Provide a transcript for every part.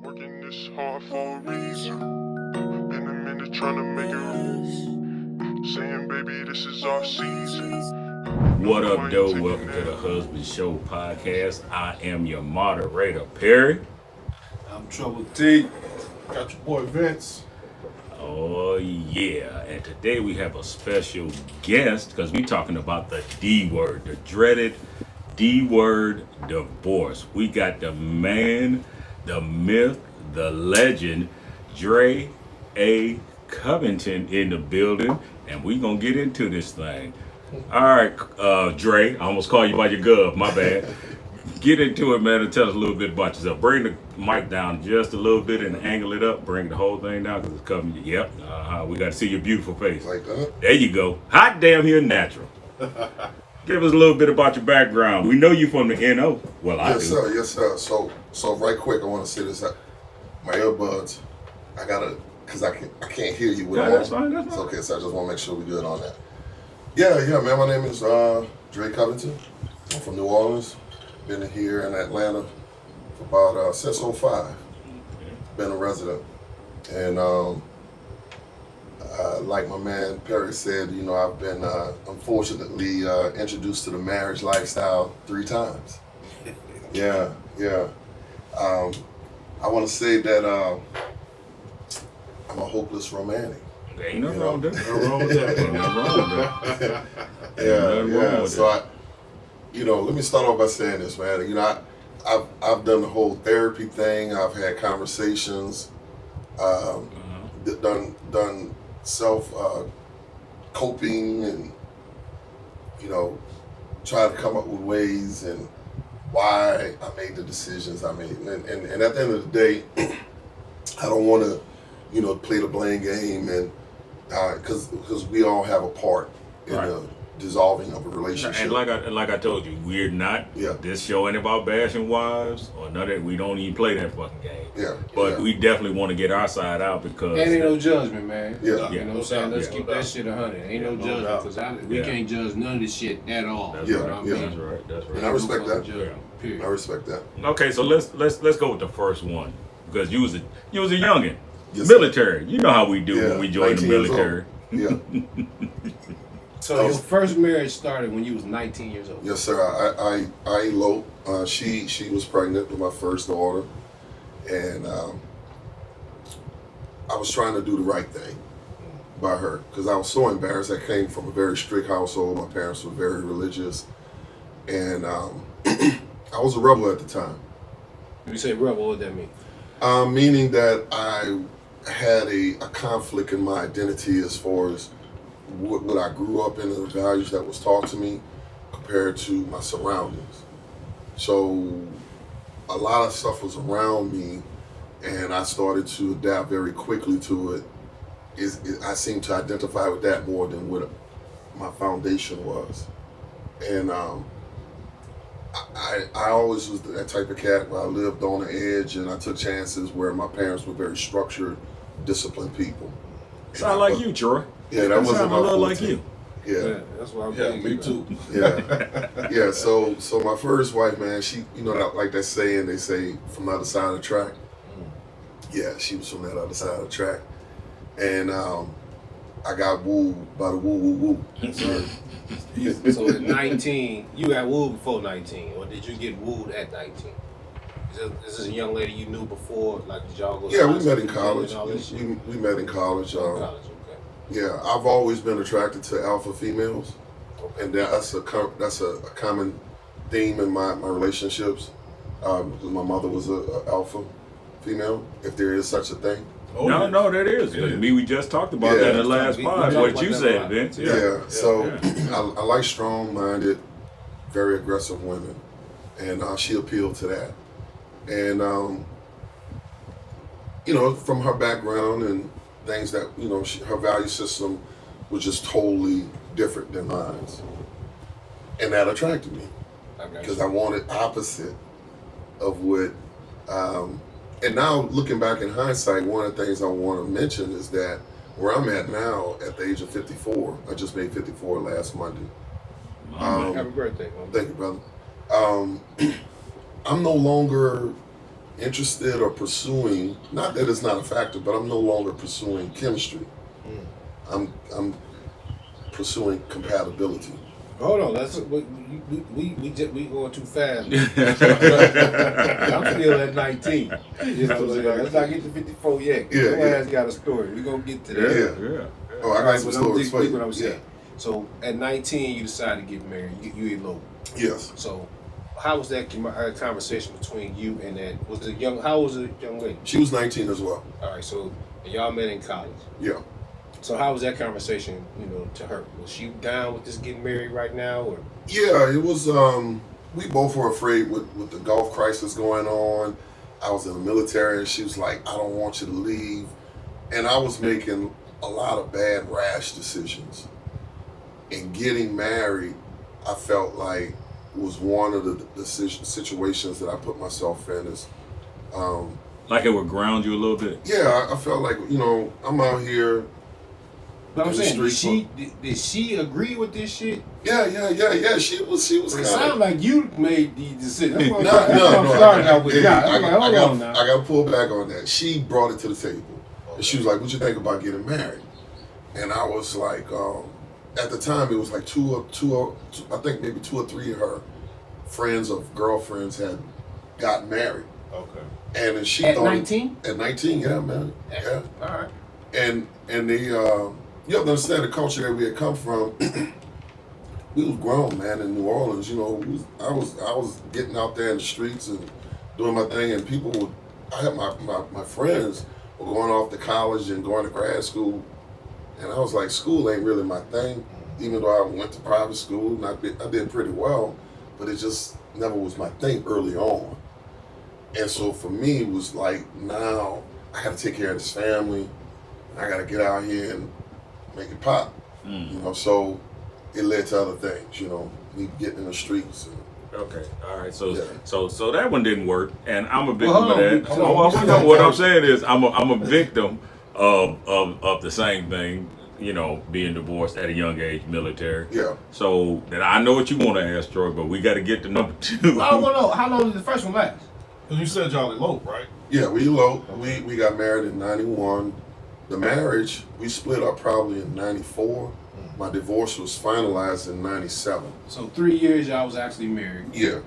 Working this hard for a reason. Been a minute trying to make it right. Saying, baby, this is our season. What up, though? Welcome to the Hus-Band Show podcast. I am your moderator, Perry. I'm Trouble T. Got your boy Vince. Oh, yeah. And today we have a special guest because we're talking about the D word, the dreaded D word, divorce. We got the man, the myth, the legend, Dre A. Covington in the building, and we gonna get into this thing. All right, Dre, I almost called you by your gov, my bad. Get into it, man, and tell us a little bit about yourself. Bring the mic down just a little bit and angle it up. Bring the whole thing down because it's covering you. Yep, we got to see your beautiful face. Like that? There you go. Hot damn, you're natural. Give us a little bit about your background. We know you from the NO. Well, I do. Yes, sir. So right quick, I want to say this. My earbuds, because I can't hear you with Yeah, them. that's fine. That's It's fine. okay, so I just want to make sure we're good on that. Yeah, man. My name is Dre Covington. I'm from New Orleans. Been here in Atlanta for about since '05. Been a resident, and like my man Perry said, I've been unfortunately introduced to the marriage lifestyle 3 times. Yeah. I want to say that I'm a hopeless romantic. There ain't nothing wrong with that. Nothing wrong with that. Ain't nothing wrong with that. Ain't nothing wrong with So that. let me start off by saying this, man. I've done the whole therapy thing. I've had conversations, done self coping, and try to come up with ways and why I made the decisions I made. And at the end of the day, I don't want to, play the blame game, and because we all have a part in Right. the dissolving of a relationship. And like I told you, we're not. Yeah. This show ain't about bashing wives or none of that. We don't even play that fucking game. Yeah. But yeah. we definitely want to get our side out because. And ain't no judgment, man. Yeah. You know what I'm saying? Let's Yeah. keep that shit 100. Ain't no judgment, because we Yeah. can't judge none of this shit at all. That's Yeah, right. You know what I yeah. mean? That's right. That's right. And I respect that. Judgment, period. I respect that. Okay, so let's go with the first one because you was a youngin, Yes, sir. military. You know how we do Yeah, when we join the 19 years military. Yeah. So your first marriage started when you was 19 years old. Yes, sir. I eloped. She was pregnant with my first daughter, and I was trying to do the right thing by her because I was so embarrassed. I came from a very strict household. My parents were very religious, and I was a rebel at the time. When you say rebel, what would that mean? Meaning that I had a conflict in my identity as far as what I grew up in and the values that was taught to me compared to my surroundings. So a lot of stuff was around me, and I started to adapt very quickly to it. I seem to identify with that more than what my foundation was. And I always was that type of cat where I lived on the edge, and I took chances where my parents were very structured, disciplined people. Sound like you, Troy. Yeah, that wasn't sound my a little forte. like you. Yeah, That's what I'm yeah, thinking. me too. Yeah. So my first wife, man, she, like that saying, they say from the other side of the track. Yeah, she was from that other side of the track, and I got wooed by the woo. So at 19, you got wooed before 19, or did you get wooed at 19? Is this a young lady you knew before? Like, did y'all go? Yeah, we to met in school college. and all that shit? We met in college. College, okay. Yeah, I've always been attracted to alpha females, and that's a common theme in my relationships. Because my mother was a alpha female, if there is such a thing. No, that is. We just talked about that in the last We pod. talked What you about that said, a lot. Vince. Yeah. So Yeah. I like strong-minded, very aggressive women, and she appealed to that. And from her background and things that her value system was just totally different than mine, and that attracted me because I wanted opposite of what. And now looking back in hindsight, one of the things I want to mention is that where I'm at now, at the age of 54, I just made 54 last Monday. Happy birthday, man. Thank you, brother. I'm no longer interested or pursuing, not that it's not a factor, but I'm no longer pursuing chemistry. I'm pursuing compatibility. Hold on, we going too fast. I'm still at 19. You know what I'm saying? Let's not get to 54 yet. Yeah, Your yeah. ass got a story. We gonna get to that. Yeah. Oh, I got some stories for you. What I was saying. So at 19, you decided to get married. You eloped. Yes. So how was that conversation between you and that? How was the young lady? She was 19 as well. All right. So y'all met in college. Yeah. So how was that conversation? To her. Was she down with this getting married right now, or? Yeah, it was. We both were afraid with the Gulf crisis going on. I was in the military, and she was like, "I don't want you to leave," and I was making a lot of bad, rash decisions. And getting married, I felt like was one of the situations that I put myself in. Like it would ground you a little bit. Yeah, I felt like I'm out here. But I'm in the saying, streets. did she agree with this shit? Yeah. She was It kind sounded like you made the decision. That's what No, I'm starting out with. hey, Yeah, I hold on now. got to pull back on that. She brought it to the table. And she was like, "What you think about getting married?" And I was like, at the time, it was like I think maybe 2 or 3 of her friends of girlfriends had gotten married. Okay. And then she At thought 19? At 19, yeah, man, yeah. All right. And they, you have to understand the culture that we had come from. We was grown, man, in New Orleans. I was getting out there in the streets and doing my thing, and people would. I had my friends were going off to college and going to grad school, and I was like, school ain't really my thing. Even though I went to private school and I did pretty well, but it just never was my thing early on. And so for me, it was like, now I got to take care of this family. I got to get out here and make it pop. So it led to other things, me getting in the streets. Okay, all right. So Yeah. so that one didn't work, and I'm a victim Well, of that. hold on. No, what I'm saying is I'm a victim of the same thing. Being divorced at a young age, military. Yeah. So that I know what you want to ask, Troy, but we got to get to number 2. I want to know, how long did the first one last? Because you said y'all eloped, right? Yeah, we eloped. We got married in 91. The marriage, we split up probably in 94. My divorce was finalized in 97. So 3 years y'all was actually married. Yeah.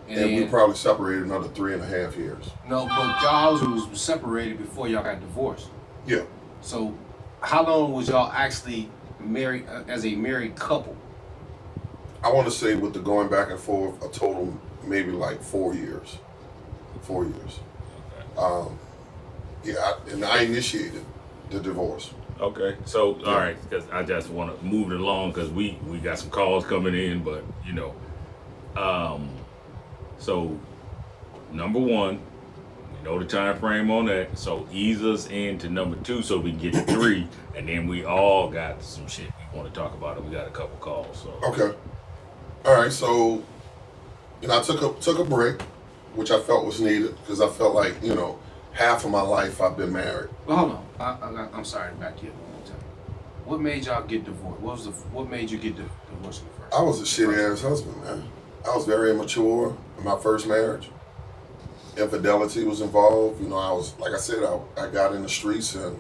And we probably separated another 3.5 years. No, but y'all was separated before y'all got divorced. Yeah. So how long was y'all actually married as a married couple? I want to say with the going back and forth, a total maybe like 4 years. 4 years. And I initiated the divorce. Okay, so all right, because I just want to move it along because we got some calls coming in, but so number 1, the time frame on that. So ease us into number 2 so we can get to 3, and then we all got some shit we want to talk about, and we got a couple calls. So Okay. All right. So, I took a break, which I felt was needed because I felt like half of my life I've been married. Well, hold on. I'm sorry to back you up one more time. What made y'all get divorced? What made you get divorced in the first? I was a shitty ass husband, man. I was very immature in my first marriage. Infidelity was involved. I was, like I said, I got in the streets and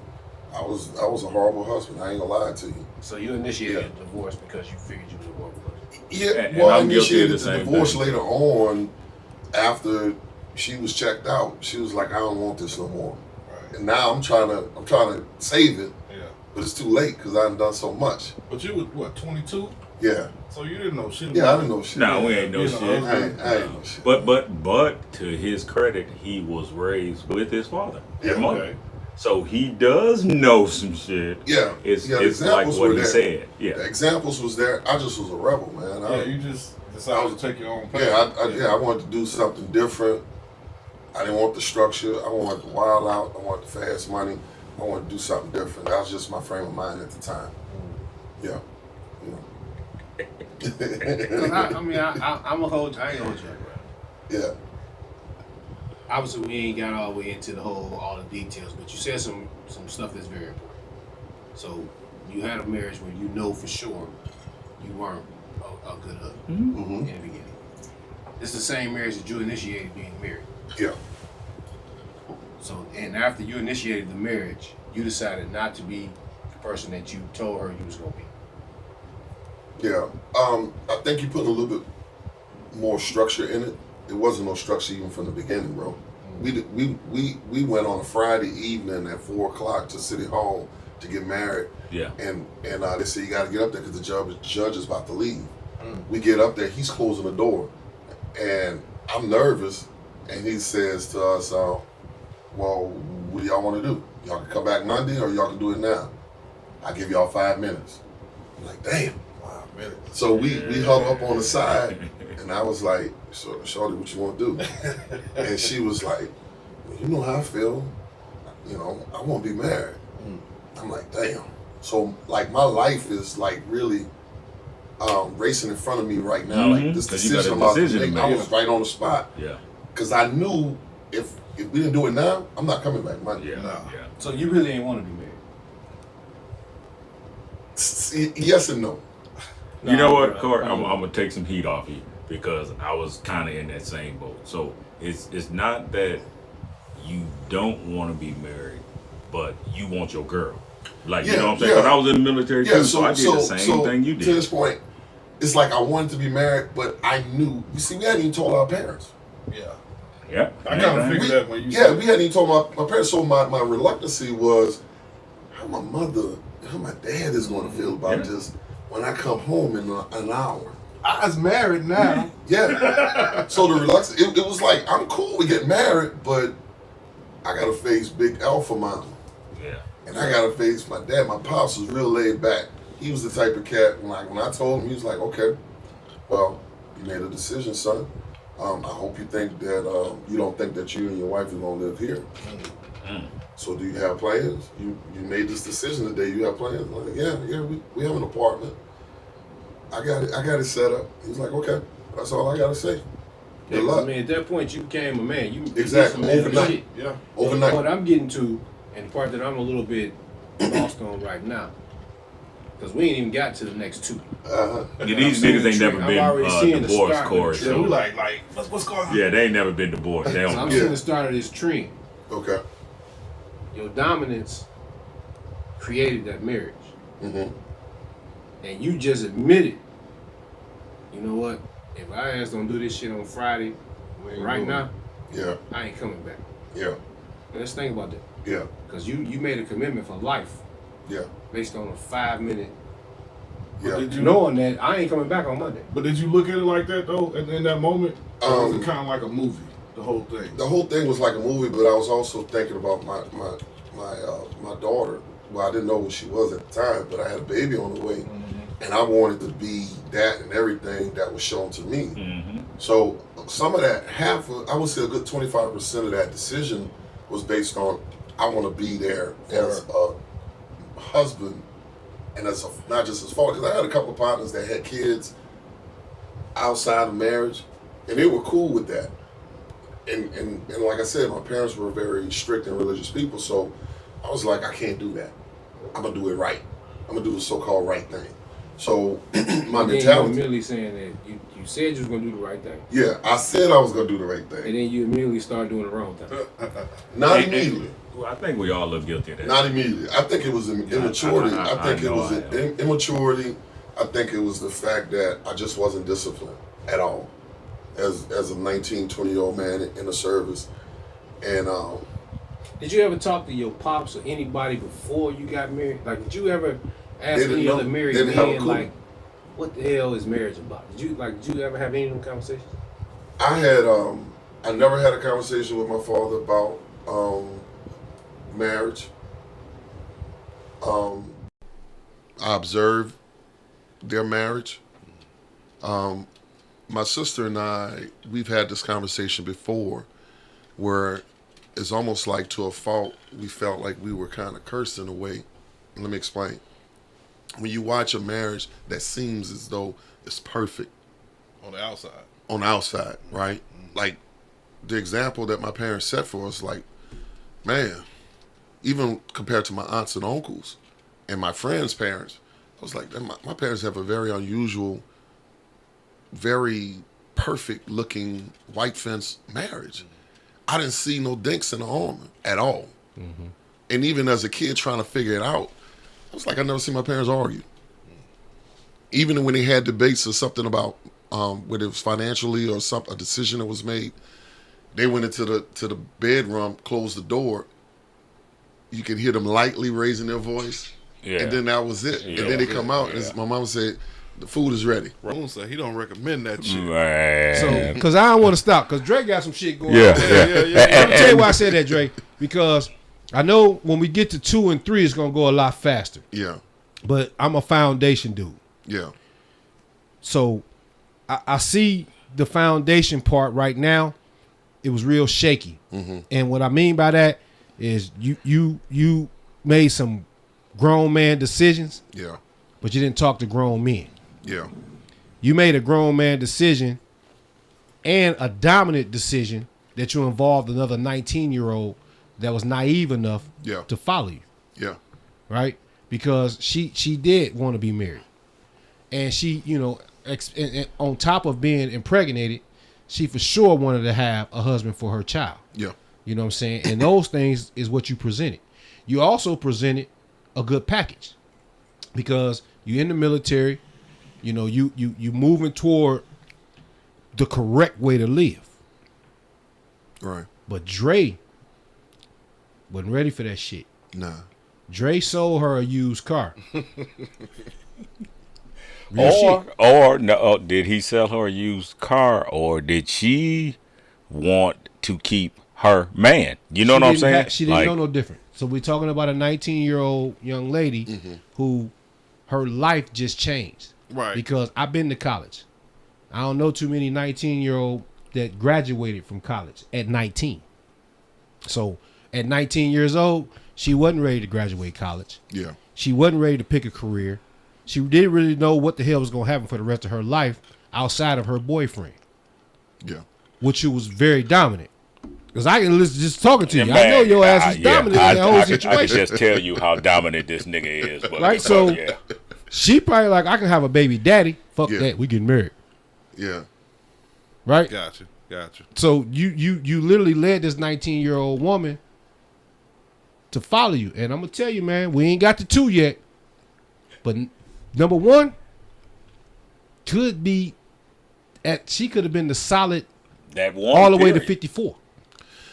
I was a horrible husband. I ain't gonna lie to you. So you initiated a divorce because you figured you was a horrible husband. Yeah, And well, I I'm guilty of initiated the the same divorce thing. later on after she was checked out. She was like, I don't want this no more. Right. And now I'm trying to save it, Yeah. but it's too late because I done so much. But you was, what, 22? Yeah. So you didn't know shit. Yeah, I didn't know shit. no, we ain't no You shit. know, I ain't know shit. But to his credit, he was raised with his father Yeah, and mother. okay. So he does know some shit. Yeah. It's the like examples what were he there. said. Yeah. The examples was there. I just was a rebel, man. Yeah, you just decided to take your own path. I wanted to do something different. I didn't want the structure. I wanted the wild out. I wanted the fast money. I wanted to do something different. That was just my frame of mind at the time. Yeah. Cause I'm gonna hold you. I ain't gonna hold you. Yeah. Obviously, we ain't got all the way into all the details, but you said some stuff that's very important. So you had a marriage where you know for sure you weren't a good husband Mm-hmm. in the beginning. It's the same marriage that you initiated being married. Yeah. So, and after you initiated the marriage, you decided not to be the person that you told her you was gonna be. Yeah. I think you put a little bit more structure in it. It wasn't no structure even from the beginning, bro. We went on a Friday evening at 4 o'clock to City Hall to get married. Yeah. And they said you got to get up there because the judge is about to leave. We get up there, he's closing the door, and I'm nervous. And he says to us, "Well, what do y'all want to do? Y'all can come back Monday, or y'all can do it now. I give y'all 5 minutes." I'm like, damn. 5 minutes. So we huddled up on the side, and I was like, "Shorty, what you want to do?" And she was like, "Well, you know how I feel. You know, I want to be married." I'm like, damn. So like my life is like really racing in front of me right now. Like this 'Cause you got a decision I'm about to decision to make, I make. was right on the spot. Yeah. Because I knew if we didn't do it now, I'm not coming back Monday. Yeah. No. Yeah. So you really ain't want to be married. Yes and no. You know what, bro, Court? I'm gonna take some heat off you because I was kind of in that same boat. So it's not that you don't want to be married, but you want your girl. Like, you know what I'm saying? Yeah. Because I was in the military too, so I did the same thing you To did. this point, it's like I wanted to be married, but I knew. You see, we hadn't even told our parents. Yeah. Yeah. I kind of figured that when you Yeah, said we hadn't even told my parents. So my reluctancy was how my mother, how my dad is going to feel about this when I come home in an hour. I was married now. Yeah. So the reluctance, it was like, I'm cool to get married, but I got to face big alpha mama. Yeah. And I got to face my dad. My pops was real laid back. He was the type of cat, when I told him, he was like, okay, well, you made a decision, son. I hope you think that, you don't think that you and your wife are going to live here. So do you have plans? You made this decision today. You have plans? I'm like, yeah, we have an apartment. I got it set up. He's like, okay, that's all I got to say. Yeah, Good luck. I mean, at that point, you became a man. You did Exactly. some man Overnight. shit. Yeah. Overnight. What I'm getting to, and the part that I'm a little bit lost on right now, because we ain't even got to the next two. Yeah, I'm these seeing niggas the ain't trend. never I'm been already seeing the divorced, start of the Corey. trend. Yeah, we So, like, what's going on? yeah, they ain't never been divorced. They So I'm don't. seeing the start of this trend. Okay. Your dominance created that marriage. Mm-hmm. And you just admitted, you know what? If our ass don't do this shit on Friday, right now, Yeah. I ain't coming back. Yeah. And let's think about that. Yeah. Because you made a commitment for life Yeah. based on a 5 minute, Yeah. Did you knowing that I ain't coming back on Monday. But did you look at it like that though? In that moment, or was it kind of like a movie? The whole thing. The whole thing was like a movie, but I was also thinking about my daughter. Well, I didn't know what she was at the time, but I had a baby on the way, and I wanted to be that and everything that was shown to me. Mm-hmm. So some of that, I would say a good 25% of that decision was based on I want to be there as a husband and as not just as father. Because I had a couple of partners that had kids outside of marriage, and they were cool with that. And like I said, my parents were very strict and religious people, so I was like, I can't do that. I'm gonna do it right. I'm gonna do the so-called right thing. So my Then you mentality. immediately saying that you said you was gonna do the right thing, Yeah, I said I was gonna do the right and thing. then you immediately start doing the wrong thing. Not immediately. Well, I think we all look guilty of that. Not immediately. I think it was immaturity. I think it know was I am. immaturity. I think it was the fact that I just wasn't disciplined at all as a 19, 20-year-old man in the service. And Did you ever talk to your pops or anybody before you got married? Like, did you ever ask They didn't any know. other married They didn't have a man, clue. like, what the hell is marriage about? Did you ever have any of them conversations? I had I never had a conversation with my father about marriage. I observed their marriage. My sister and I, we've had this conversation before where it's almost like to a fault we felt like we were kind of cursed in a way. Let me explain. When you watch a marriage that seems as though it's perfect On the outside. on the outside, right? Like the example that my parents set for us, like, man, even compared to my aunts and uncles and my friends' parents, I was like, my parents have a very unusual, very perfect looking white fence marriage. I didn't see no dinks in the armor at all. Mm-hmm. And even as a kid trying to figure it out, I was like, I never seen my parents argue. Even when they had debates or something about whether it was financially or something, a decision that was made, they went into the bedroom, closed the door. You could hear them lightly raising their voice, and then that was it. And then they come out, and my mom said, "The food is ready." Ramon said he don't recommend that shit. Man. So, because I don't want to stop, because Dre got some shit going on. Yeah. Let me tell you why I said that, Dre. Because I know when we get to 2 and 3, it's gonna go a lot faster. Yeah. But I'm a foundation dude. Yeah. So I see the foundation part right now. It was real shaky. Mm-hmm. And what I mean by that is you made some grown man decisions. Yeah. But you didn't talk to grown men. Yeah. You made a grown man decision and a dominant decision that you involved another 19-year-old that was naive enough to follow you. Yeah. Right? Because she did want to be married. And she, and on top of being impregnated, she for sure wanted to have a husband for her child. Yeah. You know what I'm saying? And those things is what you presented. You also presented a good package because you're in the military, you moving toward the correct way to live. Right. But Dre wasn't ready for that shit. Nah. Dre sold her a used car. Or no, did he sell her a used car, or did she want to keep her man? You know what I'm saying? She didn't know no different. So we're talking about a 19-year-old young lady who her life just changed. Right. Because I've been to college. I don't know too many 19-year-old that graduated from college at 19. So at 19 years old, she wasn't ready to graduate college. Yeah. She wasn't ready to pick a career. She didn't really know what the hell was going to happen for the rest of her life outside of her boyfriend. Yeah. Which was very dominant. Because I can listen just talking to you. Man, I know your ass is dominant in that whole situation. I could just tell you how dominant this nigga is. But right? So she probably like, I can have a baby daddy. Fuck that. We getting married. Yeah. Right? Gotcha. So you literally led this 19-year-old woman to follow you. And I'm going to tell you, man, we ain't got to 2 yet. But number 1 could be she could have been the solid that one all the way to 54.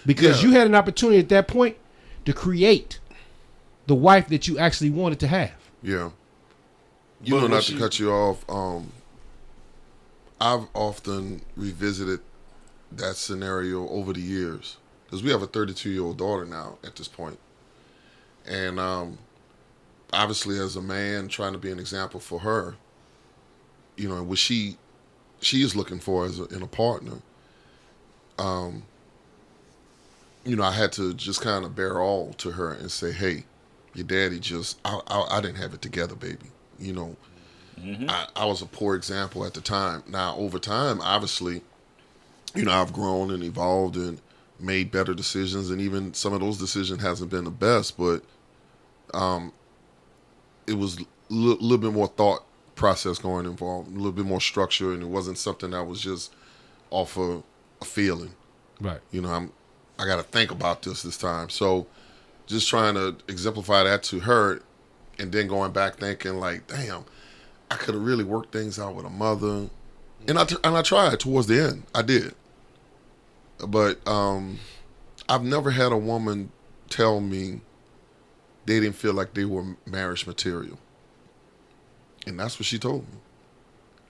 Because you had an opportunity at that point to create the wife that you actually wanted to have. Yeah. Not to cut you off, I've often revisited that scenario over the years. Because we have a 32-year-old daughter now at this point. And obviously as a man trying to be an example for her, what she is looking for in a partner, I had to just kind of bear all to her and say, hey, your daddy I didn't have it together, baby. I was a poor example at the time. Now, over time, obviously, I've grown and evolved and made better decisions, and even some of those decisions hasn't been the best, but it was a little bit more thought process going involved, a little bit more structure, and it wasn't something that was just off of a feeling. Right. I got to think about this time. So just trying to exemplify that to her, and then going back thinking like, damn, I could have really worked things out with a mother. And I tried towards the end. I did. But I've never had a woman tell me they didn't feel like they were marriage material. And that's what she told me.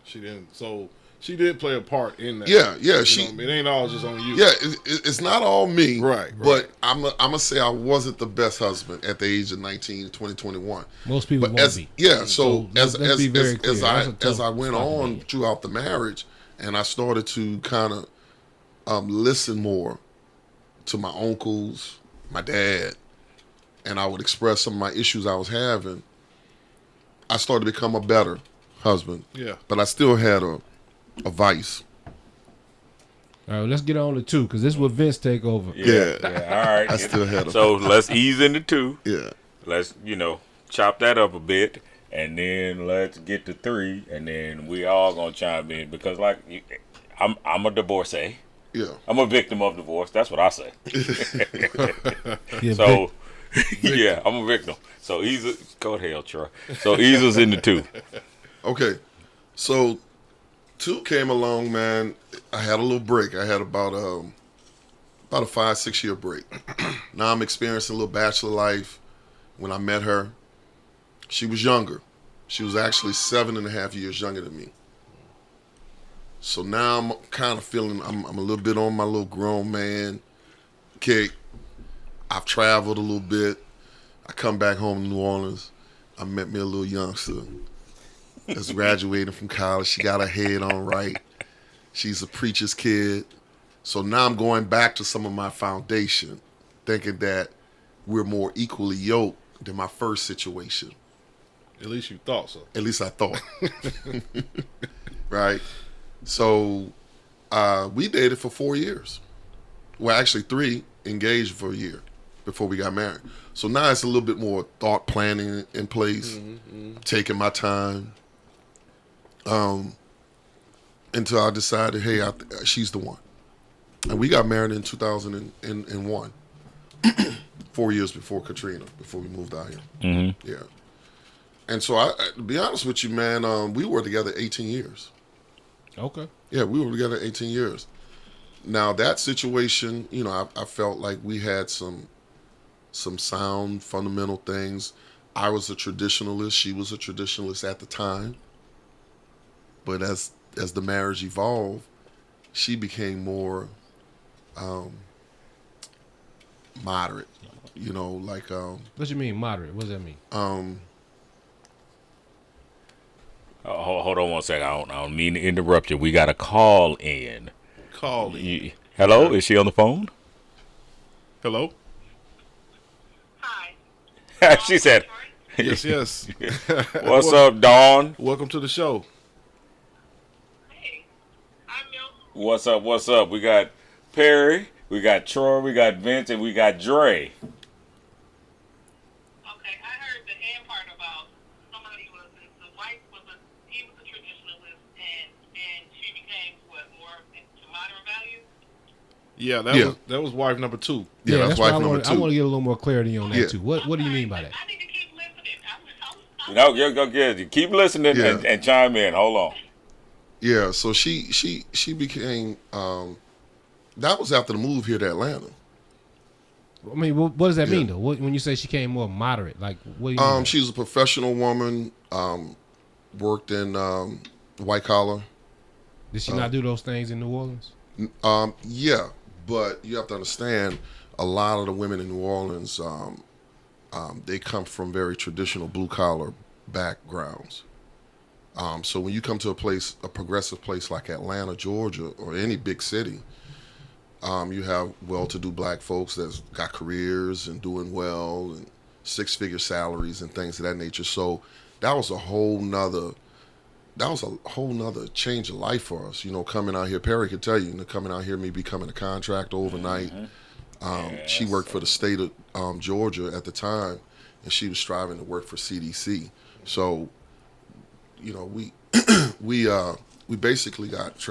She didn't. So she did play a part in that. Yeah. It ain't all just on you. Yeah, it's not all me. Right. But I'm gonna say I wasn't the best husband at the age of 19, 20, 21. Most people won't be. Yeah. So let's be very clear. as I went on throughout the marriage, and I started to kind of listen more to my uncles, my dad, and I would express some of my issues I was having, I started to become a better husband. Yeah. But I still had a vice. All right, let's get on to 2, because this is what Vince take over. Yeah. All right. I still had a So let's ease into 2. Yeah. Let's, chop that up a bit, and then let's get to 3, and then we all gonna chime in because, I'm a divorcee. Yeah. I'm a victim of divorce. That's what I say. Yeah, So, yeah, I'm a victim. So go to hell, Troy. So Easel's in the 2. Okay. So 2 came along, man. I had a little break. I had about a 5-6 year break. Now I'm experiencing a little bachelor life. When I met her, she was younger. She was actually 7.5 years younger than me. So now I'm kind of feeling I'm a little bit on my little grown man kick. I've traveled a little bit. I come back home to New Orleans. I met me a little youngster that's graduating from college. She got her head on right. She's a preacher's kid. So now I'm going back to some of my foundation, thinking that we're more equally yoked than my first situation. At least you thought so. At least I thought. Right? So we dated for 4 years. Well, actually 3, engaged for a year before we got married. So now it's a little bit more thought planning in place, taking my time until I decided, hey, she's the one. And we got married in 2001, 4 years before Katrina, before we moved out here. Mm-hmm. Yeah. And so, to be honest with you, man, we were together 18 years. Okay. Yeah, we were together 18 years. Now, that situation, you know, I felt like we had some sound, fundamental things. I was a traditionalist. She was a traditionalist at the time. But as the marriage evolved, she became more moderate. You know, like... What you mean moderate? What does that mean? Hold on one second. I don't mean to interrupt you. We got a call in. Call in. Hello? Is she on the phone? Hello? Hi. She said, Yes. what's up, Dawn? Welcome to the show. Hey. I'm Milton. What's up? We got Perry, we got Troy, we got Vince, and we got Dre. Okay, I heard the end part about somebody the wife he was a traditionalist and she became more to modern values. Yeah, that was wife number 2. Yeah, that's wife why number 2. I want to get a little more clarity on that Yeah. too. What do you mean by that? I need to keep listening. No, go keep listening Yeah. and chime in. Hold on. Yeah, so she became... that was after the move here to Atlanta. I mean, what does that mean though? When you say she came more moderate, like what do you mean? She was a professional woman, worked in white collar. Did she not do those things in New Orleans? Yeah, but you have to understand, a lot of the women in New Orleans, they come from very traditional blue collar backgrounds. So when you come to a progressive place like Atlanta, Georgia, or any big city, you have well-to-do black folks that's got careers and doing well and 6-figure salaries and things of that nature. So that was a whole nother change of life for us. You know, coming out here, Perry could tell you, coming out here, me becoming a contractor overnight. She worked for the state of Georgia at the time, and she was striving to work for CDC. So, you know, we basically got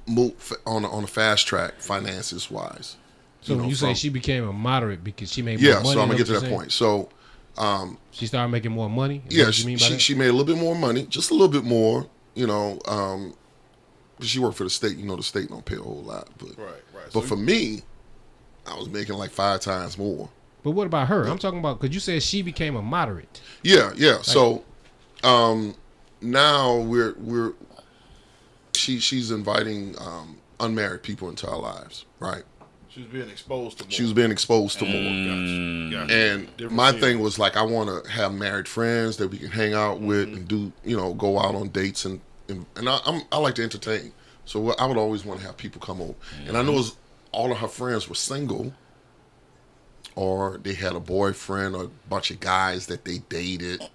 moved on a fast track finances wise. So when you say she became a moderate because she made more money. Yeah, so I'm gonna get to that point. So she started making more money. Is that what you mean by that? She made a little bit more money, just a little bit more. You know, she worked for the state. You know, the state don't pay a whole lot, but Right. But for me, I was making like 5 times more. But what about her? I'm talking about because you said she became a moderate. Yeah. So now she's inviting unmarried people into our lives, right? She was being exposed to more. She was being exposed to more. Gotcha. And Different my field. thing was like, I want to have married friends that we can hang out with and do, you know, go out on dates and I like to entertain. So I would always want to have people come over. And I know all of her friends were single, or they had a boyfriend or a bunch of guys that they dated.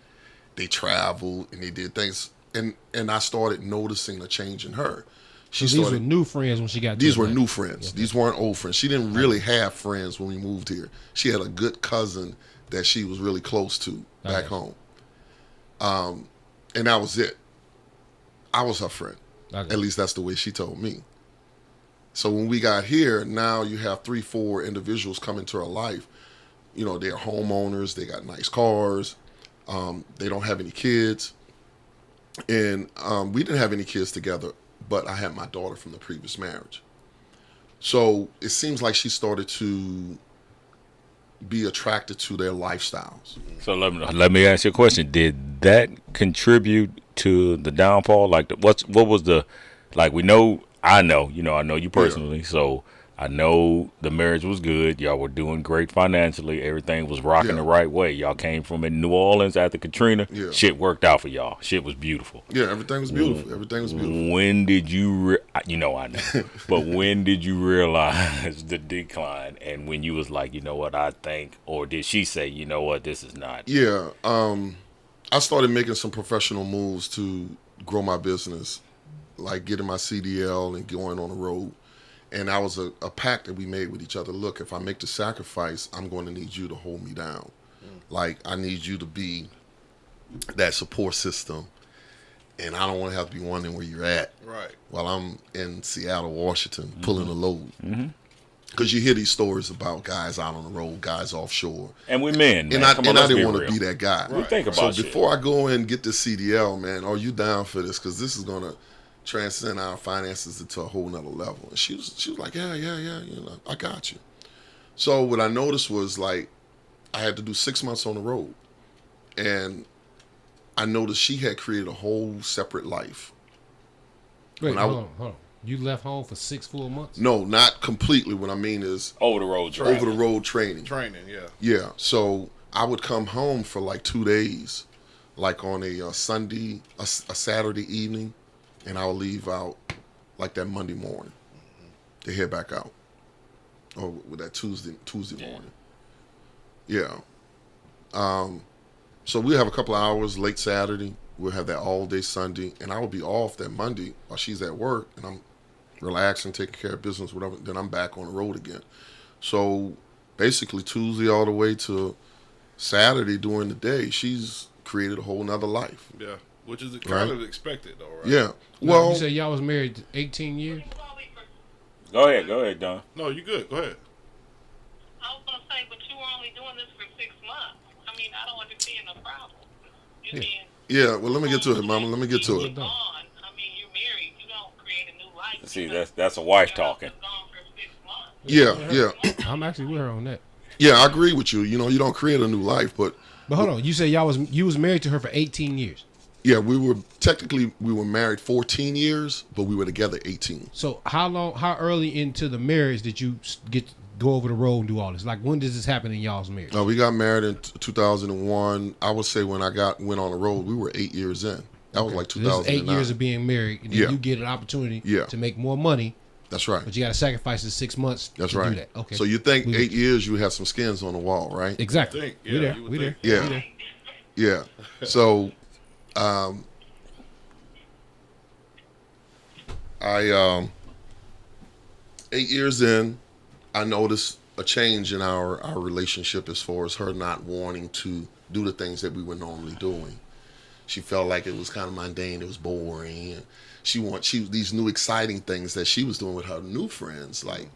They traveled and they did things. And I started noticing a change in her. These were new friends when she got. These were new friends. These weren't old friends. She didn't really have friends when we moved here. She had a good cousin that she was really close to back home. And that was it. I was her friend. Okay. At least that's the way she told me. So when we got here, now you have 3-4 individuals come into our life. You know, they're homeowners. They got nice cars. They don't have any kids. And we didn't have any kids together, but I had my daughter from the previous marriage. So it seems like she started to be attracted to their lifestyles. So let me ask you a question. Did that contribute to the downfall? Like, what was the, like, I know you personally, so I know the marriage was good. Y'all were doing great financially. Everything was rocking the right way. Y'all came from in New Orleans after Katrina. Yeah. Shit worked out for y'all. Shit was beautiful. Yeah, everything was beautiful. Everything was beautiful. When did you, I know, but when did you realize the decline? And when you was like, you know what, I think, or did she say, you know what, this is not? Yeah, I started making some professional moves to grow my business, like getting my CDL and going on the road. And that was a pact that we made with each other. Look, if I make the sacrifice, I'm going to need you to hold me down. Like, I need you to be that support system. And I don't want to have to be wondering where you're at. Right. While I'm in Seattle, Washington, pulling a load. Because you hear these stories about guys out on the road, guys offshore. And we men, man. And I let's didn't be want real. to be that guy. We think about So before I go in and get the CDL, man, are you down for this? Because this is going to transcend our finances into a whole nother level. And she was like, yeah, you know, I got you. So what I noticed was, like, I had to do 6 months on the road. And I noticed she had created a whole separate life. Wait, hold on. You left home for 6 full months? No, not completely. What I mean is over the road training. Training, yeah. Yeah. So I would come home for like 2 days, like on a Sunday, a Saturday evening, and I would leave out like that Monday morning to head back out, or with that Tuesday morning. Yeah. So we'll have a couple of hours late Saturday. We'll have that all day Sunday, and I will be off that Monday while she's at work, and I'm relaxing, taking care of business, whatever. Then I'm back on the road again. So basically Tuesday all the way to Saturday during the day, she's created a whole nother life. Yeah, which is kind of expected, though, right? Yeah. Well, Well, you said y'all was married 18 years? Go ahead, Don. No, you good. Go ahead. I was going to say, but you were only doing this for 6 months. I mean, I don't understand the problem. yeah. Well, let me get to it, Mama. Let me get to it. Gone. I mean, you're married. You don't create a new life. See, that's a wife talking. Gone for 6 months. Yeah. I'm actually with her on that. Yeah, I agree with you. You know, you don't create a new life, but hold on. You said you was married to her for 18 years. yeah, we were married 14 years, but we were together 18. So how early into the marriage did you go over the road and do all this? Like, when does this happen in y'all's marriage? We got married in 2001. I would say when I went on the road, we were 8 years in. That was like 2009. This is 8 years of being married, and then you get an opportunity to make more money. That's right. But you got to sacrifice the 6 months to do that. Okay. So you think 8 years you have some skins on the wall, right? Exactly. We there. Yeah. Yeah. So, I 8 years in, I noticed a change in our relationship as far as her not wanting to do the things that we were normally doing. She felt like it was kind of mundane, it was boring, and she these new exciting things that she was doing with her new friends, like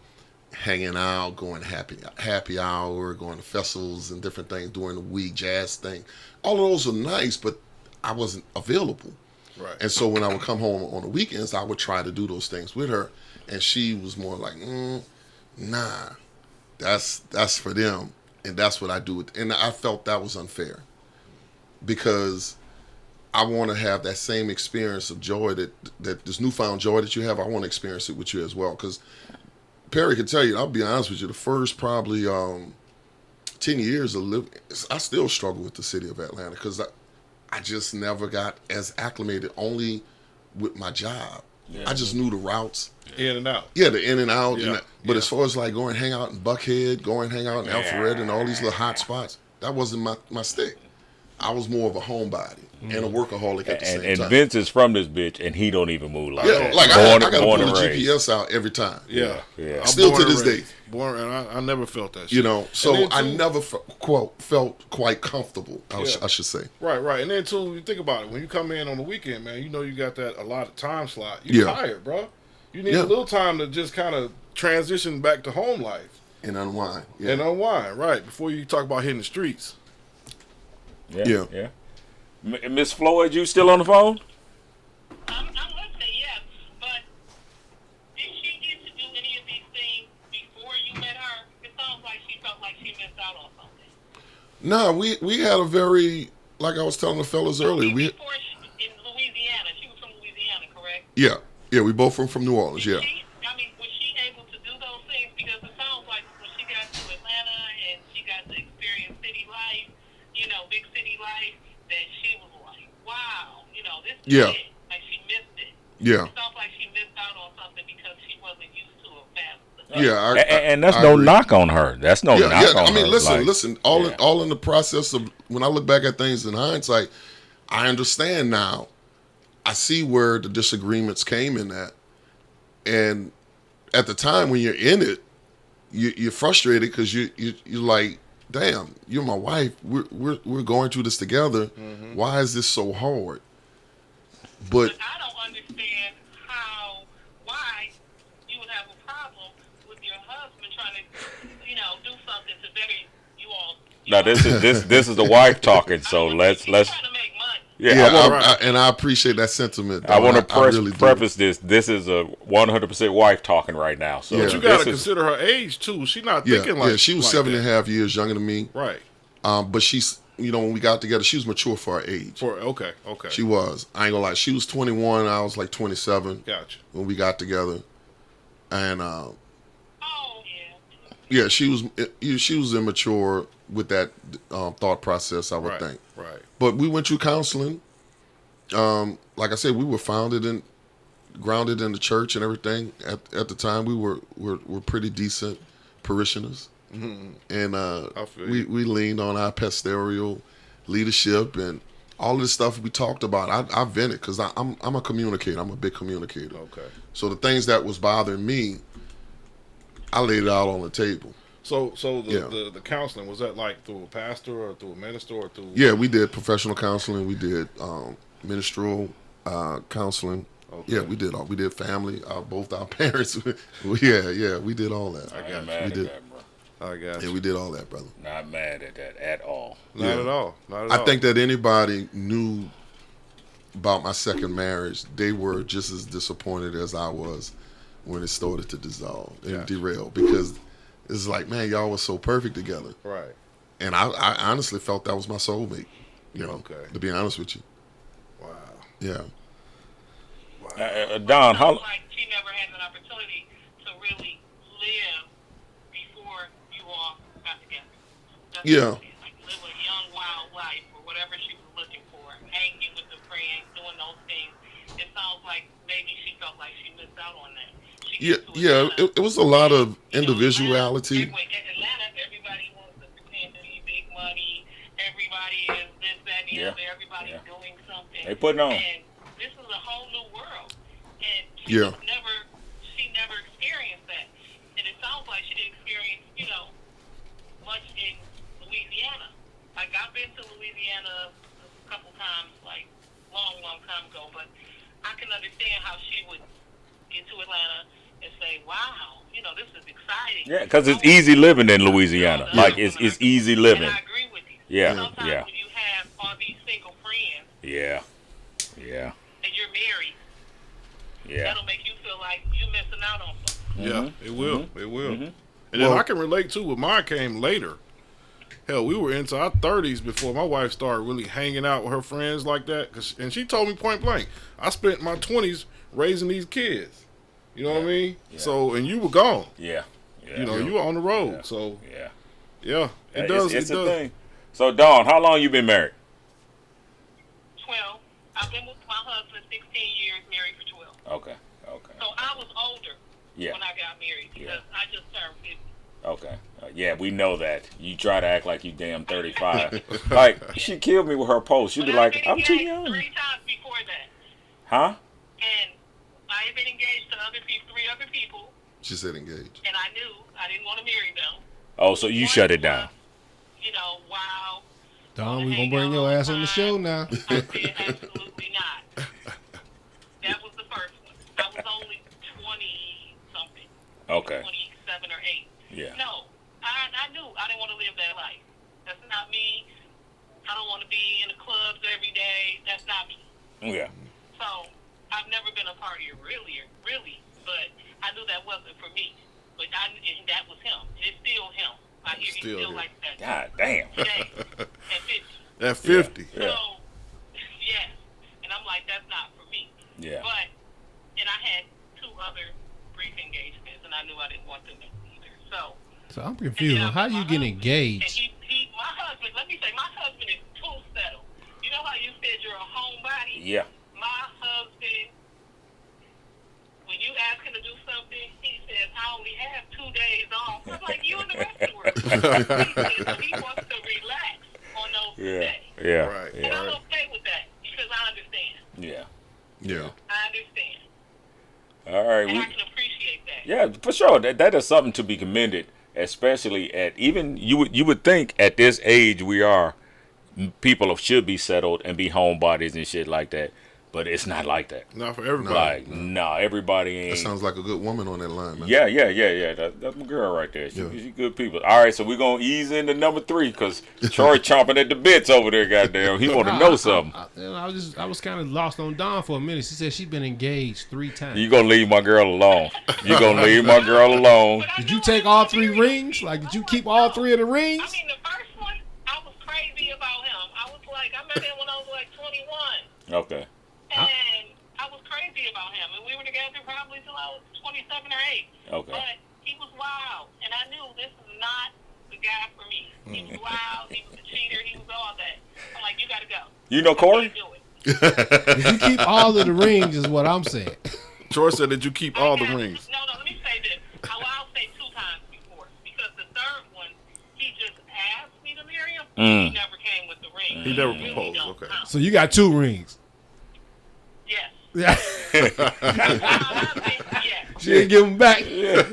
hanging out, going happy hour, going to festivals and different things during the week, jazz thing. All of those are nice, but I wasn't available. Right. And so when I would come home on the weekends, I would try to do those things with her, and she was more like, nah, that's for them, and that's what I do with. And I felt that was unfair, because I want to have that same experience of joy that this newfound joy that you have. I want to experience it with you as well. Because Perry can tell you, I'll be honest with you, the first probably 10 years of living, I still struggle with the city of Atlanta, because I just never got as acclimated, only with my job. Yeah. I just knew the routes. In and out. Yeah, the in and out. Yeah. But as far as like going hang out in Buckhead, going hang out in Alpharetta and all these little hot spots, that wasn't my stick. I was more of a homebody and a workaholic at the same And time. Vince is from this bitch, and he don't even move like Yeah, that. like I got to pull born the and raised. GPS out every time. Yeah. Yeah. I'm Still born to and this day. raised. Born, and I never felt that shit. You know, so And then, I too- never felt quite comfortable. I should say. Right. And then too, you think about it. When you come in on the weekend, man, you know you got that allotted time slot. You're tired, bro. You need a little time to just kind of transition back to home life And unwind. Yeah. and unwind, right? Before you talk about hitting the streets. Yeah. Miss Floyd, you still on the phone? I'm listening, yes. But did she get to do any of these things before you met her? It sounds like she felt like she missed out on something. No, we had a very, like I was telling the fellas earlier. Before in Louisiana, she was from Louisiana, correct? Yeah, we both from New Orleans. Yeah. Was she able to do those things? Because it sounds like when she got to Atlanta and she got to experience city life, big city life, that she was like, wow, this is it. Like she missed it. Yeah. It sounds like she missed out on something because she wasn't used to a fast. Yeah, and that's no knock on her. That's no knock on her. I mean, listen. All All in the process of when I look back at things in hindsight, I understand now. I see where the disagreements came in that, and at the time when you're in it, you're frustrated because you're like, damn, you're my wife. We're going through this together. Mm-hmm. Why is this so hard? But I don't understand why you would have a problem with your husband trying to, do something to better you all. now this is the wife talking. So let's. Trying to make money. Yeah, and I appreciate that sentiment. I want to really preface this. This is a 100% wife talking right now. So But you got to consider her age, too. She's not thinking like she was like 7.5 years younger than me. Right. But she's, when we got together, she was mature for her age. Okay. She was. I ain't gonna lie. She was 21. I was like 27. Gotcha. When we got together, and Oh, yeah. she was immature with that thought process. I would think. Right. But we went through counseling. Like I said, we were grounded in the church and everything. At the time, we were pretty decent parishioners, and we leaned on our pastoral leadership and all of the stuff we talked about. I vented because I'm a communicator. I'm a big communicator. Okay. So the things that was bothering me, I laid it out on the table. So the counseling, was that like through a pastor or through a minister or through? Yeah, we did professional counseling. We did ministerial counseling. Okay. Yeah, we did all. We did family. Both our parents. Yeah, we did all that. I got mad at that, bro. I got you. Yeah, we did all that, brother. Not mad at that at all. Not at all. I think that anybody knew about my second marriage, they were just as disappointed as I was when it started to dissolve and derail, because it's like, man, y'all was so perfect together. Right. And I honestly felt that was my soulmate, to be honest with you. Wow. Yeah. Don, how? Like she never had an opportunity to really live before you all got together. That's Yeah. like live a young, wild life or whatever she was looking for, hanging with the friends, doing those things. It sounds like maybe she felt like she missed out on that. It was a lot of individuality. Atlanta, everybody wants to pretend to be big money. Everybody is this, that, and the other. Everybody's doing something. They putting on. And this is a whole new world. And she never experienced that. And it sounds like she didn't experience, much in Louisiana. Like, I've been to Louisiana a couple times, like, long time ago. But I can understand how she would get to Atlanta and say, wow, this is exciting. Yeah, because it's easy living in Louisiana. Like, it's easy living. And I agree with you. Yeah, Sometimes when you have all these single friends Yeah. and you're married, Yeah. that'll make you feel like you're missing out on something. Yeah, it will. It will. And then I can relate too. With mine came later. Hell, we were into our 30s before my wife started really hanging out with her friends like that. And she told me point blank, I spent my 20s raising these kids. You know what I mean? Yeah. So, and you were gone. Yeah. You were on the road. Yeah. So, yeah, it does. It's it a does. thing. So, Dawn, how long you been married? 12. I've been with my husband 16 years, married for 12. Okay. So I was older Yeah. when I got married because I just turned 50. Okay. Yeah, we know that. You try to act like you damn 35. Like, she killed me with her post. You'd be like, I'm too young. 3 times before that. Huh? And I had been engaged to three other people, She said engaged. and I knew I didn't want to marry them. Oh, so you shut it down. You know, wow. Don, we gonna bring your ass on the show now. I said absolutely not. That was the first one. I was only 20-something. Okay. 27 or 8. Yeah. No, I knew I didn't want to live that life. That's not me. I don't want to be in the clubs every day. That's not me. Yeah. So I've never been a partier, really, but I knew that wasn't for me. But and that was him. It's still him. I hear he's still like that. God damn. Today, at 50. At 50. Yeah. So, yes. And I'm like, that's not for me. Yeah. But, and I had 2 other brief engagements, and I knew I didn't want them either. So I'm confused on how you get engaged. And my husband, let me say, my husband is too settled. You know how you said you're a homebody? Yeah. My husband, when you ask him to do something, he says, I only have 2 days off. I'm like, you in the restaurant. He wants to relax on those 2 days. Yeah. Right. And I'm okay with that because I understand. Yeah. Yeah. I understand. All right. And I can appreciate that. Yeah, for sure. That is something to be commended, especially at even you would think at this age we are, people should be settled and be homebodies and shit like that. But it's not like that. Not for everybody. Like, no, everybody ain't. That sounds like a good woman on that line, man. Yeah. That's my girl right there. She good people. All right, so we're going to ease into number 3 because Troy chomping at the bits over there, goddamn. He want to know something. I was kind of lost on Dawn for a minute. She said she's been engaged 3 times. You going to leave my girl alone. You going to leave my girl alone. Did you take all 3 rings? Like, did you keep all 3 of the rings? I mean, the first one, I was crazy about him. I was like, I met him when I was like 21. Okay. And I was crazy about him. And we were together probably till I was 27 or 8. Okay. But he was wild. And I knew this is not the guy for me. He was wild. He was a cheater. He was all that. I'm like, you got to go. You know Corey? I can't do it. Did you keep all of the rings is what I'm saying. Troy said that you keep all the rings. No, let me say this. I'll say 2 times before. Because the third one, he just asked me to marry him. He never came with the ring. He never really proposed. don't Okay. count. So you got 2 rings. Yes. Yeah. Yes. She didn't give them back. They didn't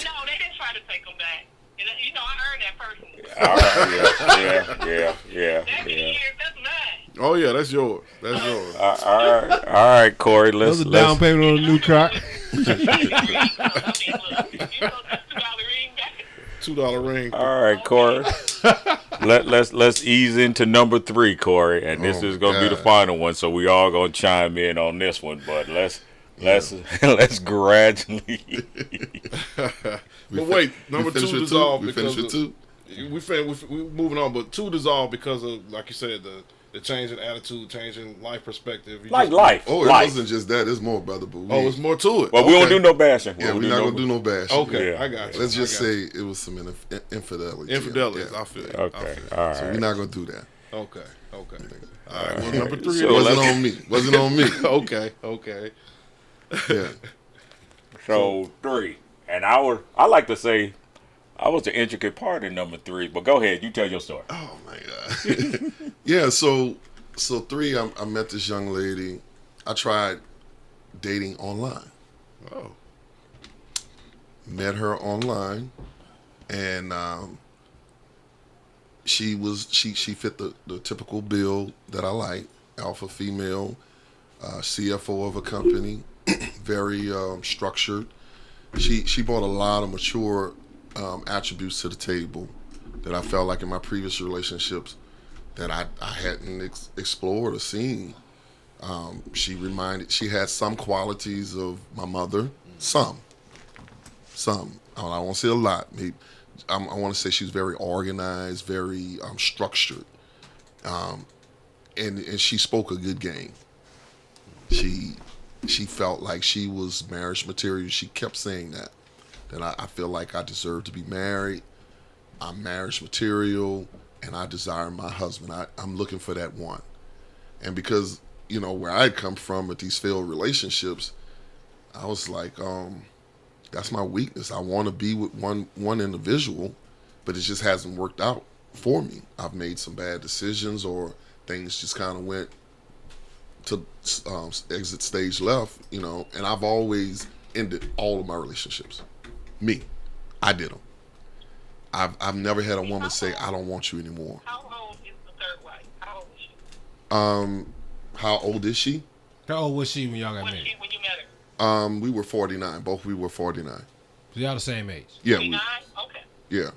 try to take them back. And, you know, I earned that personally. All right. Yeah. That many years, that's mine. Oh, yeah, that's yours. That's yours. All right, Corey. That was a down payment on a new car. I mean, look, you know, that's $2 ring back. $2 ring. All right, Corey. Let's ease into number 3, Corey, and this is gonna be the final one. So we all gonna chime in on this one, but let's gradually. But wait, number 2 dissolved We because finished with 2. we moving on, but 2 dissolved because of, like you said, the change in attitude, change in life perspective. You Like just- life. Oh, it life. wasn't just that. It's more, brother. But we, Oh, it's more to it. Well, we don't Okay. do no bashing. yeah, we're not gonna do no bash. Okay, Yeah. I got you. Let's just I got say it was some infidelity. infidelity. Yeah. I feel you. Okay, all right. So we're not gonna do that. Okay. All right. Well, number 3. So It wasn't on me. Wasn't on me. Okay. Yeah. So 3, and I like to say I was the intricate part in number 3, but go ahead, you tell your story. Oh my god. Yeah. So 3, I met this young lady. I tried dating online. Oh. Met her online, and she fit the typical bill that I like. Alpha female, CFO of a company, very structured. She brought a lot of mature attributes to the table that I felt like in my previous relationships that I hadn't explored or seen. She had some qualities of my mother, some. I don't want to say a lot. Maybe, I want to say she's very organized, very structured, and she spoke a good game. She felt like she was marriage material. She kept saying that I feel like I deserve to be married. I'm marriage material, and I desire my husband. I'm looking for that one. And because, where I'd come from with these failed relationships, I was like, That's my weakness. I want to be with one individual, but it just hasn't worked out for me. I've made some bad decisions, or things just kind of went to exit stage left, you know. And I've always ended all of my relationships. Me, I did them. I've never had a woman say, "I don't want you anymore." How old is the third wife? How old was she? How old is she? How old was she when y'all got When married? when you met her? We were 49. We were 49. So y'all the same age. Yeah, 49? Okay. yeah.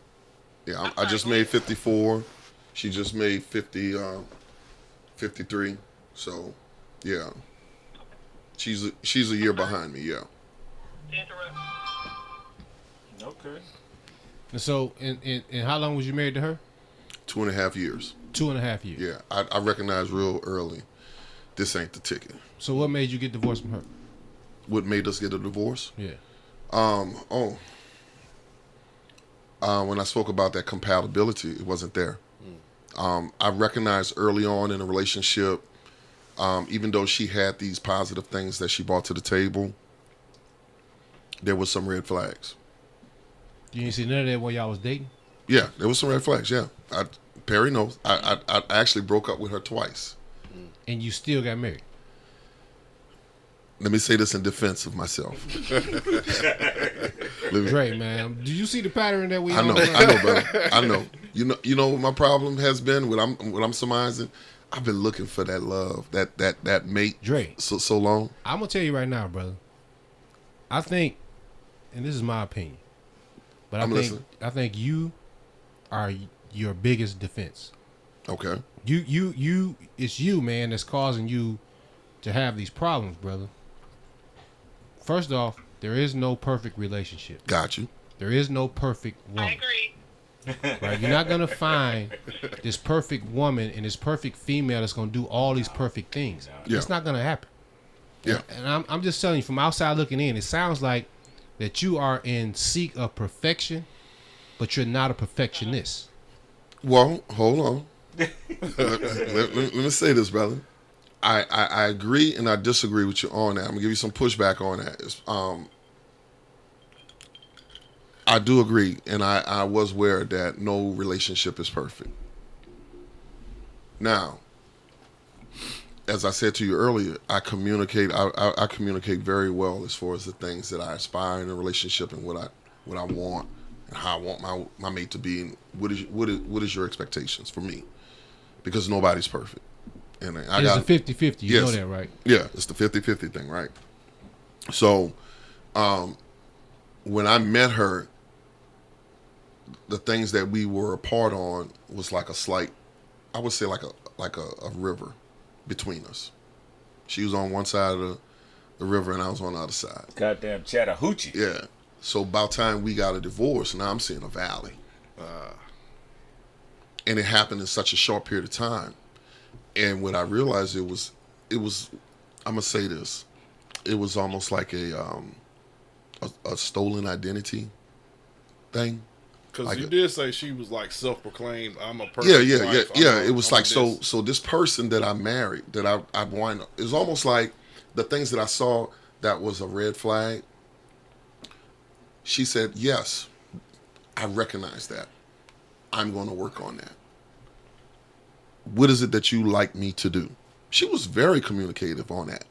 I just made 54. She just made 53. So, yeah. She's a year behind me. Yeah. Interrupt. Okay. And so, and how long was you married to her? 2.5 years. 2.5 years. Yeah, I recognized real early, this ain't the ticket. So what made you get divorced from her? What made us get a divorce? Yeah. When I spoke about that compatibility, it wasn't there. I recognized early on in a relationship, even though she had these positive things that she brought to the table, there was some red flags. You didn't see none of that while y'all was dating? Yeah, there was some red flags. Yeah, Perry knows. I actually broke up with her twice. And you still got married? Let me say this in defense of myself. Great, man. Do you see the pattern that we? I know, brother. I know. You know what my problem has been. What I'm surmising. I've been looking for that love, that mate, Dre. so long. I'm gonna tell you right now, brother. I think, and this is my opinion, but I think you are your biggest defense. Okay. You, it's you, man, that's causing you to have these problems, brother. First off, there is no perfect relationship. Got you. There is no perfect I woman. agree. Right? You're not gonna find this perfect woman and this perfect female that's gonna do all these perfect things. Yeah. It's not gonna happen. Yeah. And I'm just telling you, from outside looking in, it sounds like that you are in seek of perfection, but you're not a perfectionist. Well, hold on. let me say this, brother. I agree and I disagree with you on that. I'm gonna give you some pushback on that. I do agree, and I was aware that no relationship is perfect. Now, as I said to you earlier, I communicate very well as far as the things that I aspire in a relationship and what I want and how I want my mate to be, and what is your expectations for me, because nobody's perfect. And It's a 50-50. You know that, right? Yeah, it's the 50-50 thing, right? So, when I met her, the things that we were apart on was like a slight, I would say like a river between us. She was on one side of the river and I was on the other side. Goddamn Chattahoochee. Yeah. So by the time we got a divorce, now I'm seeing a valley. And it happened in such a short period of time. And what I realized it was, I'm gonna say this, it was almost like a stolen identity thing. Because Like you did say she was like self-proclaimed, I'm a person. Yeah. It was like, so this person that I married, that I wind up, it was almost like the things that I saw that was a red flag. She said, yes, I recognize that. I'm going to work on that. What is it that you like me to do? She was very communicative on that.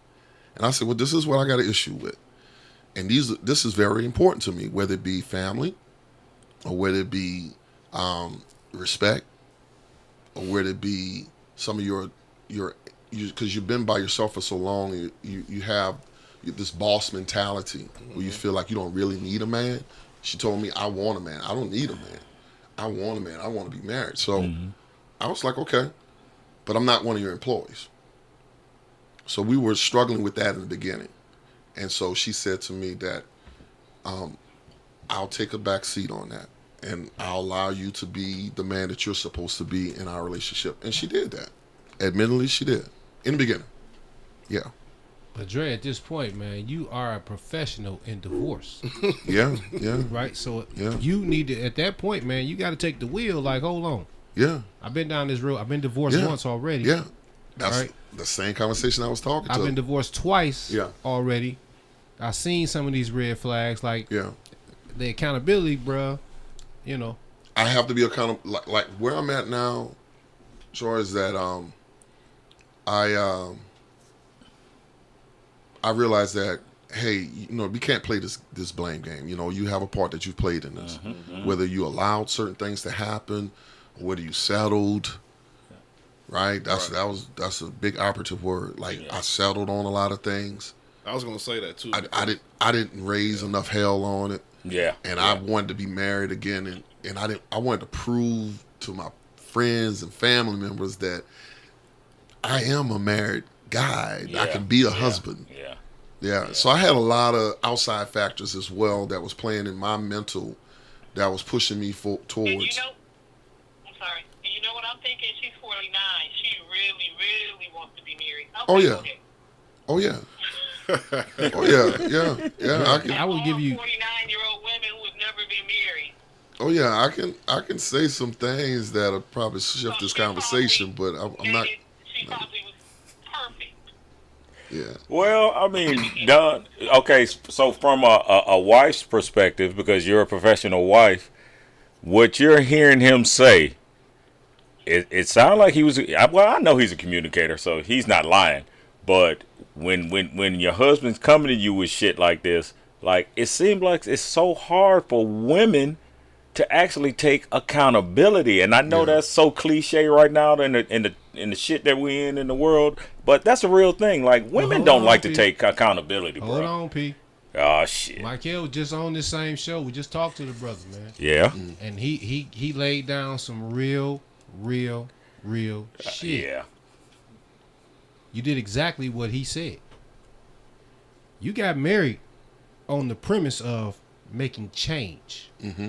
And I said, well, this is what I got an issue with. And this is very important to me, whether it be family, or whether it be respect, or whether it be some of your because you've been by yourself for so long, you have this boss mentality where you feel like you don't really need a man. She told me, I want a man. I don't need a man. I want a man. I want to be married. So I was like, okay, but I'm not one of your employees. So we were struggling with that in the beginning. And so she said to me that I'll take a back seat on that, and I'll allow you to be the man that you're supposed to be in our relationship. And she did that. Admittedly, she did. In the beginning. Yeah. But Dre, at this point, man, you are a professional in divorce. Yeah. Right? So Yeah. you need to, at that point, man, you got to take the wheel. Like, hold on. Yeah. I've been down this road. I've been divorced once already. Yeah. That's Right. the same conversation I was talking to. I've been divorced twice Yeah. already. I seen some of these red flags, like Yeah. the accountability, bruh. You know, I have to be accountable. Like where I'm at now, as far as that, I realize that, hey, we can't play this blame game. You have a part that you've played in this. Whether you allowed certain things to happen, or whether you settled, right? That's a big operative word. Like I settled on a lot of things. I was gonna say that too. I didn't raise enough hell on it. Yeah. And I wanted to be married again, and I wanted to prove to my friends and family members that I am a married guy. Yeah. I can be a husband. Yeah. So I had a lot of outside factors as well that was playing in my mental, that was pushing me towards. And I'm sorry. And you know what I'm thinking? She's 49. She really, really wants to be married. Okay, Oh, yeah. okay. Oh yeah. Oh yeah. Yeah. I would give you 49-year-old women who have never been married. Oh yeah. I can say some things that'll probably shift this conversation, but I'm not. She probably was perfect. Yeah. Well, I mean, Don. Okay, so from a wife's perspective, because you're a professional wife, what you're hearing him say, it sounds like he was. Well, I know he's a communicator, so he's not lying. But when your husband's coming to you with shit like this, like it seems like it's so hard for women to actually take accountability. And I know that's so cliche right now in the shit that we in the world, but that's a real thing. Like women don't like to take accountability, bro. Hold on, P. Oh shit. Michael was just on this same show. We just talked to the brother, man. Yeah. And he laid down some real shit. Yeah. You did exactly what he said. You got married on the premise of making change. Mm-hmm.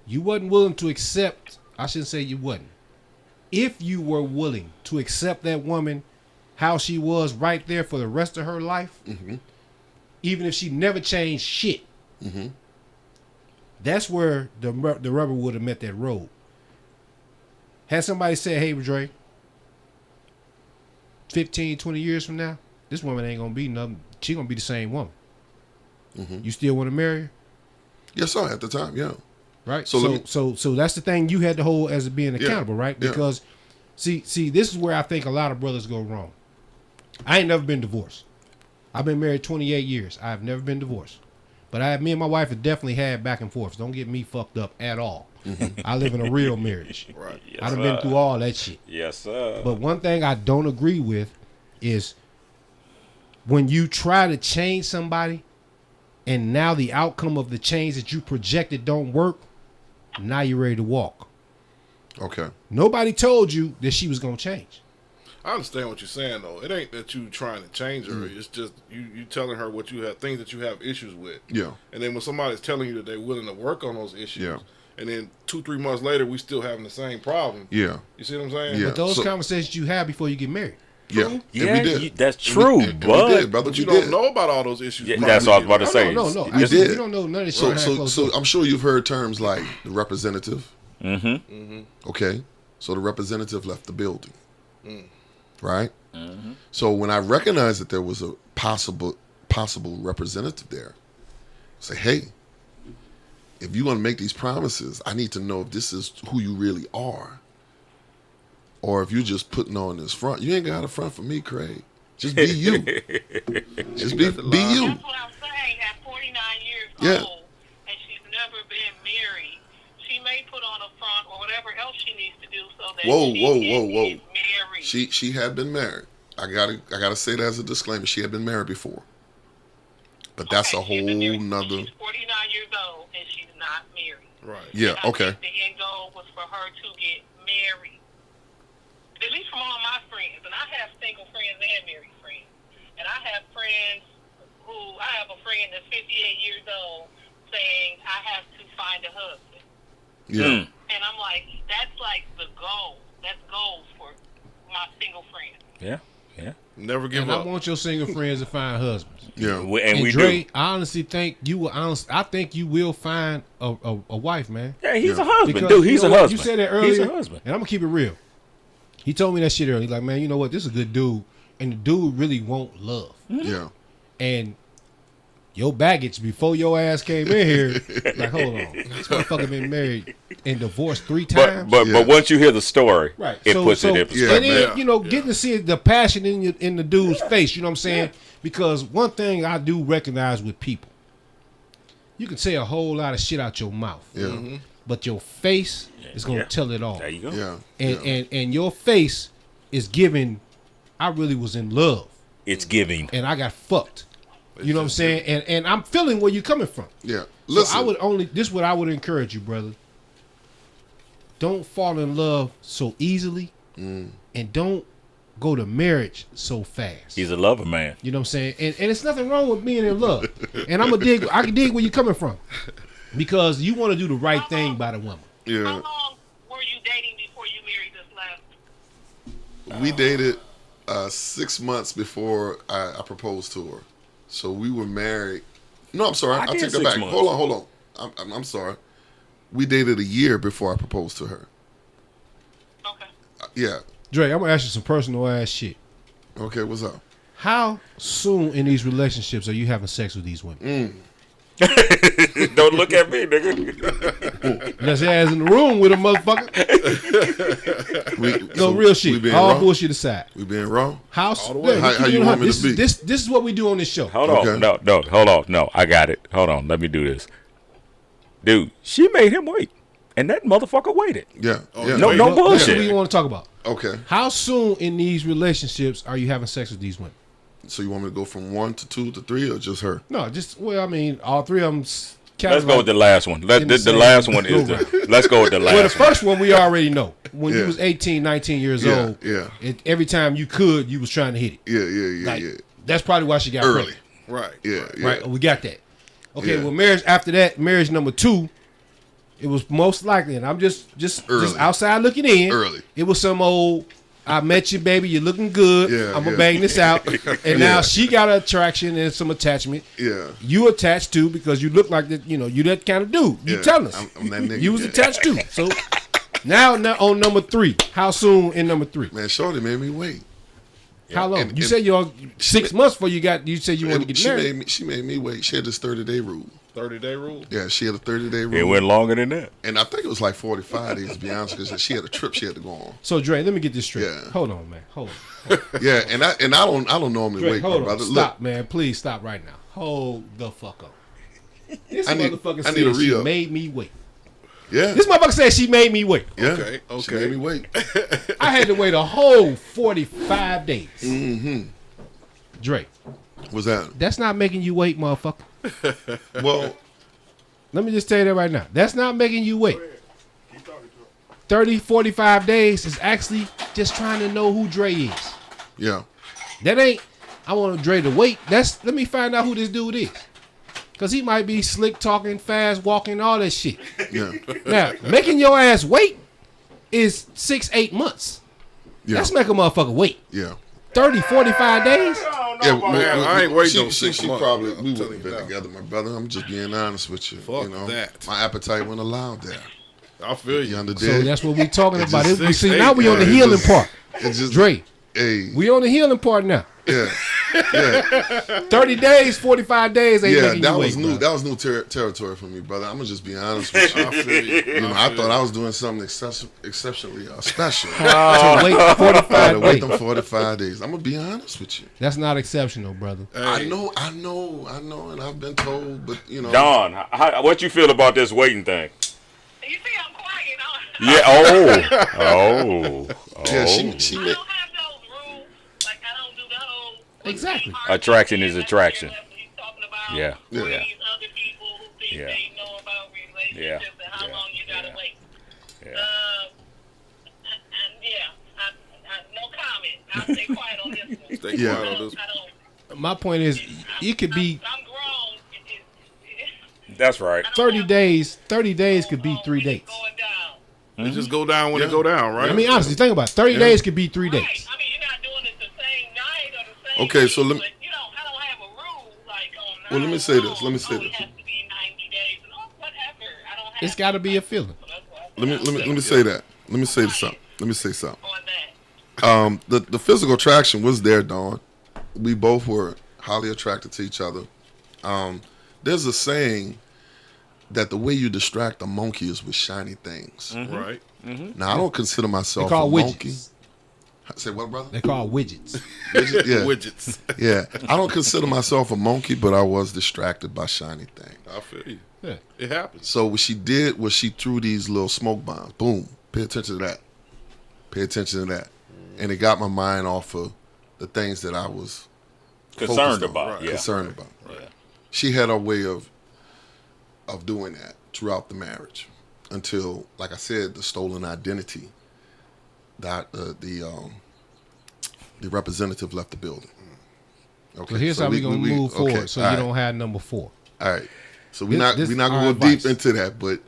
You wasn't willing to accept. I shouldn't say you wasn't. If you were willing to accept that woman how she was right there for the rest of her life, even if she never changed shit, that's where the rubber would have met that road. Had somebody said, hey, Dre, 15, 20 years from now, this woman ain't gonna be nothing. She gonna be the same woman. You still want to marry her? Yes, sir. At the time, yeah. Right. So So that's the thing you had to hold as being accountable, right? Yeah. Because see, this is where I think a lot of brothers go wrong. I ain't never been divorced. I've been married 28 years. I've never been divorced. But me and my wife have definitely had back and forth. Don't get me fucked up at all. I live in a real marriage. Right. Yes, I done been through all that shit. Yes, sir. But one thing I don't agree with is when you try to change somebody and now the outcome of the change that you projected don't work, now you're ready to walk. Okay. Nobody told you that she was going to change. I understand what you're saying though. It ain't that you trying to change her. It's just you telling her what you have, things that you have issues with. Yeah. And then when somebody's telling you that they're willing to work on those issues, Yeah. and then 2-3 months later we still having the same problem. Yeah. You see what I'm saying? Yeah. But those So- conversations you have before you get married. Yeah. And yeah, we did. that's true, And we but did, brother. But you we don't did. know about all those issues. Yeah, prior that's to what I was about to getting say. No. We did. We don't know none of this So, shit behind so, closed so doors. I'm sure you've heard terms like the representative. Okay. So the representative left the building. Right? So when I recognized that there was a possible representative there, say, hey, if you want to make these promises, I need to know if this is who you really are. Or if you're just putting on this front. You ain't got a front for me, Craig. Just be you. Just be you. That's what I'm saying. At 49 years old, and she's never been married, she may put on a front or whatever else she needs to do so that she can get married. She had been married. I gotta say that as a disclaimer. She had been married before. But that's a whole nother. She's 49 years old and she's not married. Right. Yeah, And I okay. think the end goal was for her to get married. At least from all my friends. And I have single friends and married friends. And I have friends I have a friend that's 58 years old saying, I have to find a husband. Yeah. And I'm like, that's like the goal. That's goals for my single friends. yeah. Never give And up. I want your single friends to find husbands. Yeah. And And we Dre, do. I honestly think you will. I think you will find a wife, man. Yeah, he's Yeah. a husband, Because dude. He's you a know what? husband. You said that earlier. He's a husband. And I'm gonna keep it real. He told me that shit earlier. He's like, man, you know what? This is a good dude, and the dude really won't love. Yeah. And your baggage before your ass came in here. Like, hold on, this motherfucker been married and divorced 3 times. But once you hear the story, right, it puts it in perspective. And then, you know, getting to see the passion in the dude's face. You know what I'm saying? Because one thing I do recognize with people, you can say a whole lot of shit out your mouth. Yeah. But your face is gonna tell it all. There you go. Yeah. And your face is giving. I really was in love. It's giving. And I got fucked. You know what I'm saying? And I'm feeling where you're coming from. Yeah. Listen. So this is what I would encourage you, brother. Don't fall in love so easily, and don't go to marriage so fast. He's a lover man. You know what I'm saying? And it's nothing wrong with being in love. And I can dig where you're coming from. Because you want to do the right thing by the woman. Yeah. How long were you dating before you married this last? We dated 6 months before I proposed to her. So we were married. No, I'm sorry. I'll take that back. Months. Hold on. I'm sorry. We dated a year before I proposed to her. Okay. Yeah. Dre, I'm going to ask you some personal ass shit. Okay, what's up? How soon in these relationships are you having sex with these women? Don't look at me, nigga. That's your ass in the room with a motherfucker. Real shit. All raw? bullshit aside. We being wrong? How you want me to be? This is what we do on this show. Hold on. Okay. No, hold on. No, I got it. Hold on. Let me do this. Dude, she made him wait. And that motherfucker waited. Yeah. Yeah. No That's what bullshit. we want to talk about. Okay. How soon in these relationships are you having sex with these women? So you want me to go from 1 to 2 to 3 or just her? No, all three of them. Let's go with the last one. The last one is let's go with the last Well, the one. first one we already know. When you was 18, 19 years old, every time you could, you was trying to hit it. Yeah. That's probably why she got Early. pregnant. Right. Yeah. Right, we got that. Okay, Yeah. well, marriage after that, marriage number 2, it was most likely, and I'm just Early. outside looking in. Early. It was some old, I met you, baby, you're looking good. Yeah, I'm going to yeah. bang this out. And now she got an attraction and some attachment. Yeah. You attached to because you look like that, you that kind of dude. You Yeah, tell us. I'm that nigga, You was yeah. attached to. So now on number 3. How soon in number 3? Man, Shorty made me wait. How long? And- you and- said you're 6 months before you said you wanted to get married. She made me wait. She had this 30-day rule. 30-day rule. Yeah, she had a 30-day rule. It went longer than that. And I think it was like 45 days, to be honest, because she had a trip she had to go on. So Dre, let me get this straight. Yeah. Hold on, man. Hold on. Yeah, and I don't normally Dre, wait, hold my on. brother. Stop, man. Please stop right now. Hold the fuck up. This motherfucker I need a said she re-up. made me wait. Yeah. This motherfucker said she made me wait. Yeah. Okay. She made me wait. I had to wait a whole 45 days. Mm-hmm. Dre, Was that? that's not making you wait, motherfucker. Well, Let me just tell you that right now. That's not making you wait. 30, 45 days is actually just trying to know who Dre is. yeah. That ain't, I want Dre to wait. Let me find out who this dude is. Because he might be slick talking, fast walking, all that shit. Yeah. Now, making your ass wait is 6-8 months. Yeah. That's make a motherfucker wait. Yeah. 30, 45 days? Yeah, I ain't waiting no 6 she months. probably, I'm we telling wouldn't have you been now. together, my brother. I'm just being honest with you. Fuck you know, that. My appetite wasn't allowed there. I feel You you. under So dig? that's what we talking It's about. just We see, 6-8 now we on the Yeah, healing it's part. It's just, Dre, hey, we on the healing part now. yeah, 30 days, 45 days ain't yeah. making That you was wait, new. bro. That was new territory for me, brother. I'm gonna just be honest with you. I feel you. You know, I thought I was doing something exceptionally special. To wait I 45 had to wait days. them 45 days. I'm gonna be honest with you. That's not exceptional, brother. I know, and I've been told, but you know, Don, what you feel about this waiting thing? You see, I'm quiet. Yeah. Oh. yeah, she I made, don't have those rules. Like, I don't do the whole... Exactly. Attraction is attraction. He's talking about Yeah. these Yeah. other people who think Yeah. they know about relationships and how long you gotta Yeah. wait. Yeah. No comment. I'll stay quiet on this one. Stay Yeah. quiet on this. I don't... My point is, it could be I'm grown. That's right. 30 days. 30 days could be 3 dates. Going down. It just go down when it go down, right? I mean, honestly, think about it. 30 days could be 3 Right. dates. I mean, you're not doing it the same night or the same Okay, so week, let me- but, I don't have a rule like on Well, let me say this, let me say it this. has to be 90 days. Whatever. I don't have It's got to be a feeling. let me say that. Let me say something. Let me say something. on that. The physical attraction was there, Dawn. We both were highly attracted to each other. There's a saying that the way you distract a monkey is with shiny things. Right. Now, I don't consider They myself a call monkey. widgets. Say what, brother? They call widgets. Widget? Yeah. Widgets. Yeah. I don't consider myself a monkey, but I was distracted by shiny things. I feel you. Yeah. It happens. So what she did was she threw these little smoke bombs. Boom. Pay attention to that. Pay attention to that. And it got my mind off of the things that I was Concerned focused on, about, yeah. Concerned about. Yeah. She had a way of doing that throughout the marriage until, like I said, the stolen identity. That the representative left the building. Okay. So here's how we're gonna move forward. Okay, So all you right. don't have number 4. All right. So we're not This gonna our go deep advice. into that, but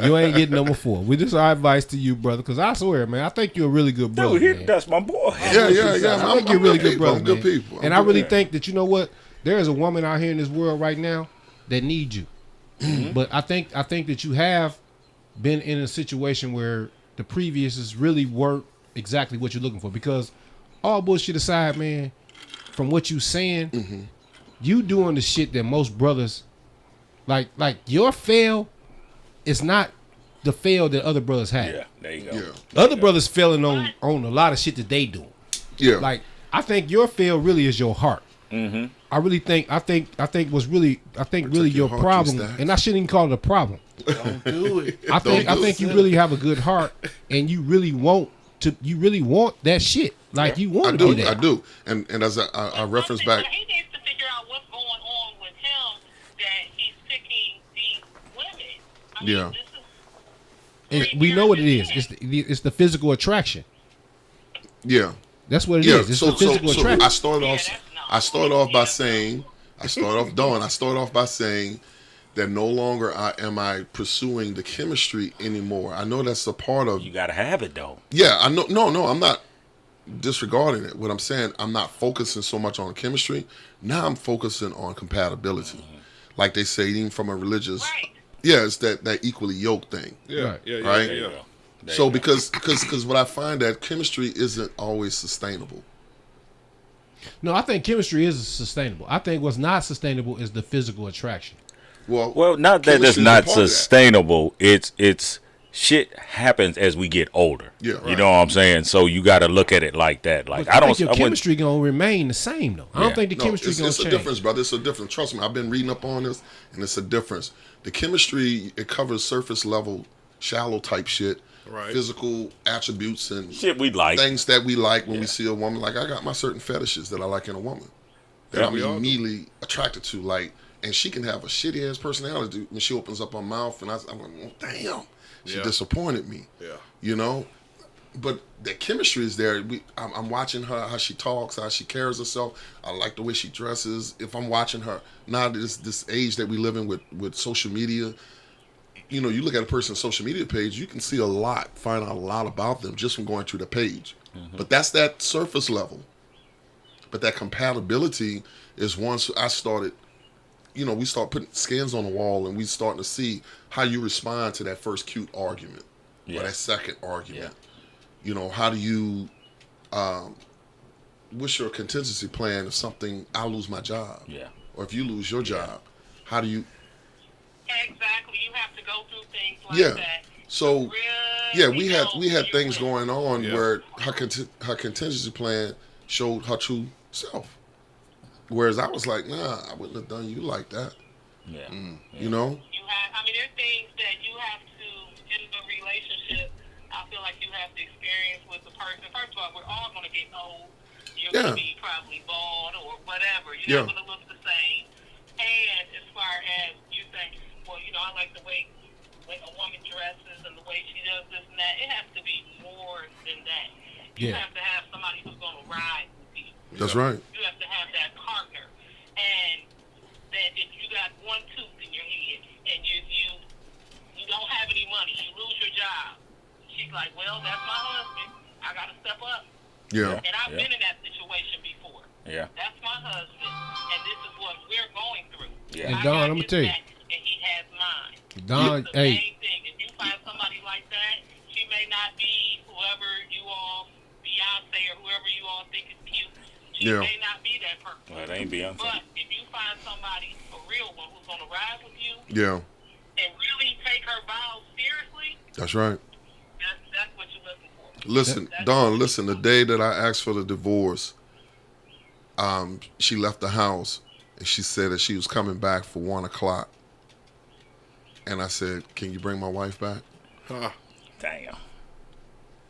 You ain't getting number 4. We just our advice to you, brother, because I swear, man, I think you're a really good brother. Dude, man. that's my boy. yeah. I think you're a really good brother, I'm good man. people. And I really think that, you know what, there is a woman out here in this world right now that needs you. But I think that you have been in a situation where the previous really weren't exactly what you're looking for. Because all bullshit aside, man, from what you saying, you doing the shit that most brothers like your fail is not the fail that other brothers have. Yeah, there you go. Yeah. Other brothers failing on a lot of shit that they doing. Yeah. Like, I think your fail really is your heart. I really think really your your heart, problem, G-Stack. and I shouldn't even call it a problem. Don't do it. I think you really have a good heart, and you really want that shit. Like you want I to do. be I that. do. And as I reference back, He needs to figure out what's going on with him that he's picking these women. I mean, Yeah. this is We know what it is. It's the physical attraction. yeah. That's what it Yeah. is. It's So the physical attraction. I started off. that's not I started off by saying. I started off by saying that no longer am I pursuing the chemistry anymore. I know that's a part of. You gotta have it though. Yeah, I know. No, I'm not disregarding it. What I'm saying, I'm not focusing so much on chemistry. Now I'm focusing on compatibility. Like they say, even from a religious. right. Yeah, it's that equally yoked thing. Yeah. Right. Yeah. Right? There you Yeah. go. There So you go. because what I find that chemistry isn't always sustainable. No, I think chemistry is sustainable. I think what's not sustainable is the physical attraction. Well, not that it's chemistry is a not part of that. sustainable. It's shit happens as we get older. Yeah, You right. know what I'm saying? So you got to look at it like that. Like But I don't. think your I wouldn't- chemistry gonna remain the same though. I Yeah. don't think the No, chemistry it's gonna a change. difference, brother. It's a difference. Trust me, I've been reading up on this, and it's a difference. The chemistry, it covers surface level, shallow type shit, Right. physical attributes and shit we like. things that we like when we see a woman. Like I got my certain fetishes that I like in a woman that Yeah, I'm we all do. immediately attracted to. Like, and she can have a shitty ass personality when she opens up her mouth, and I'm like, oh, damn, she Yeah. disappointed me. Yeah. You know, but the chemistry is there. I'm watching her, how she talks, how she carries herself. I like the way she dresses. If I'm watching her now, this age that we live in with social media, you know, you look at a person's social media page, you can see a lot, find out a lot about them just from going through the page. But that's that surface level. But that compatibility is once I started, you know, we start putting scans on the wall and we starting to see how you respond to that first cute argument Yeah. or that second argument. You know, how do you, what's your contingency plan if something, I lose my job? Yeah. Or if you lose your job, how do you, Exactly. You have to go through things like Yeah. that. so, Really yeah, we had know things you win. going on Yeah. where her contingency plan showed her true self. Whereas I was like, nah, I wouldn't have done you like that. Yeah. You know? You have, I mean, there are things that you have to, in a relationship, I feel like you have to experience with the person. First of all, we're all going to get old. You're Yeah. going to be probably bald or whatever. Yeah. You're not going to look the same. And as far as you think, well, you know, I like the way a woman dresses and the way she does this and that. It has to be more than that. You Yeah. have to have somebody who's going to ride with you. That's right. You have to have that partner. And that if you got one tooth in your head and you don't have any money, you lose your job. She's like, well, that's my husband. I got to step up. Yeah. And I've Yeah. been in that situation before. Yeah. That's my husband, and this is what we're going through. Yeah. And I Don, got I'ma his tell you. back, and he has mine. Don, It's the hey, same thing. If you find somebody like that, she may not be whoever you all, Beyonce or whoever you all think is cute. She Yeah. may not be that person. Well, it ain't Beyonce. But if you find somebody, a real one who's gonna ride with you Yeah. and really take her vows seriously, That's right. that's what you're looking for. Listen, Dawn, listen, the day that I asked for the divorce, she left the house and she said that she was coming back for 1 o'clock. And I said, "Can you bring my wife back?" Huh. Damn.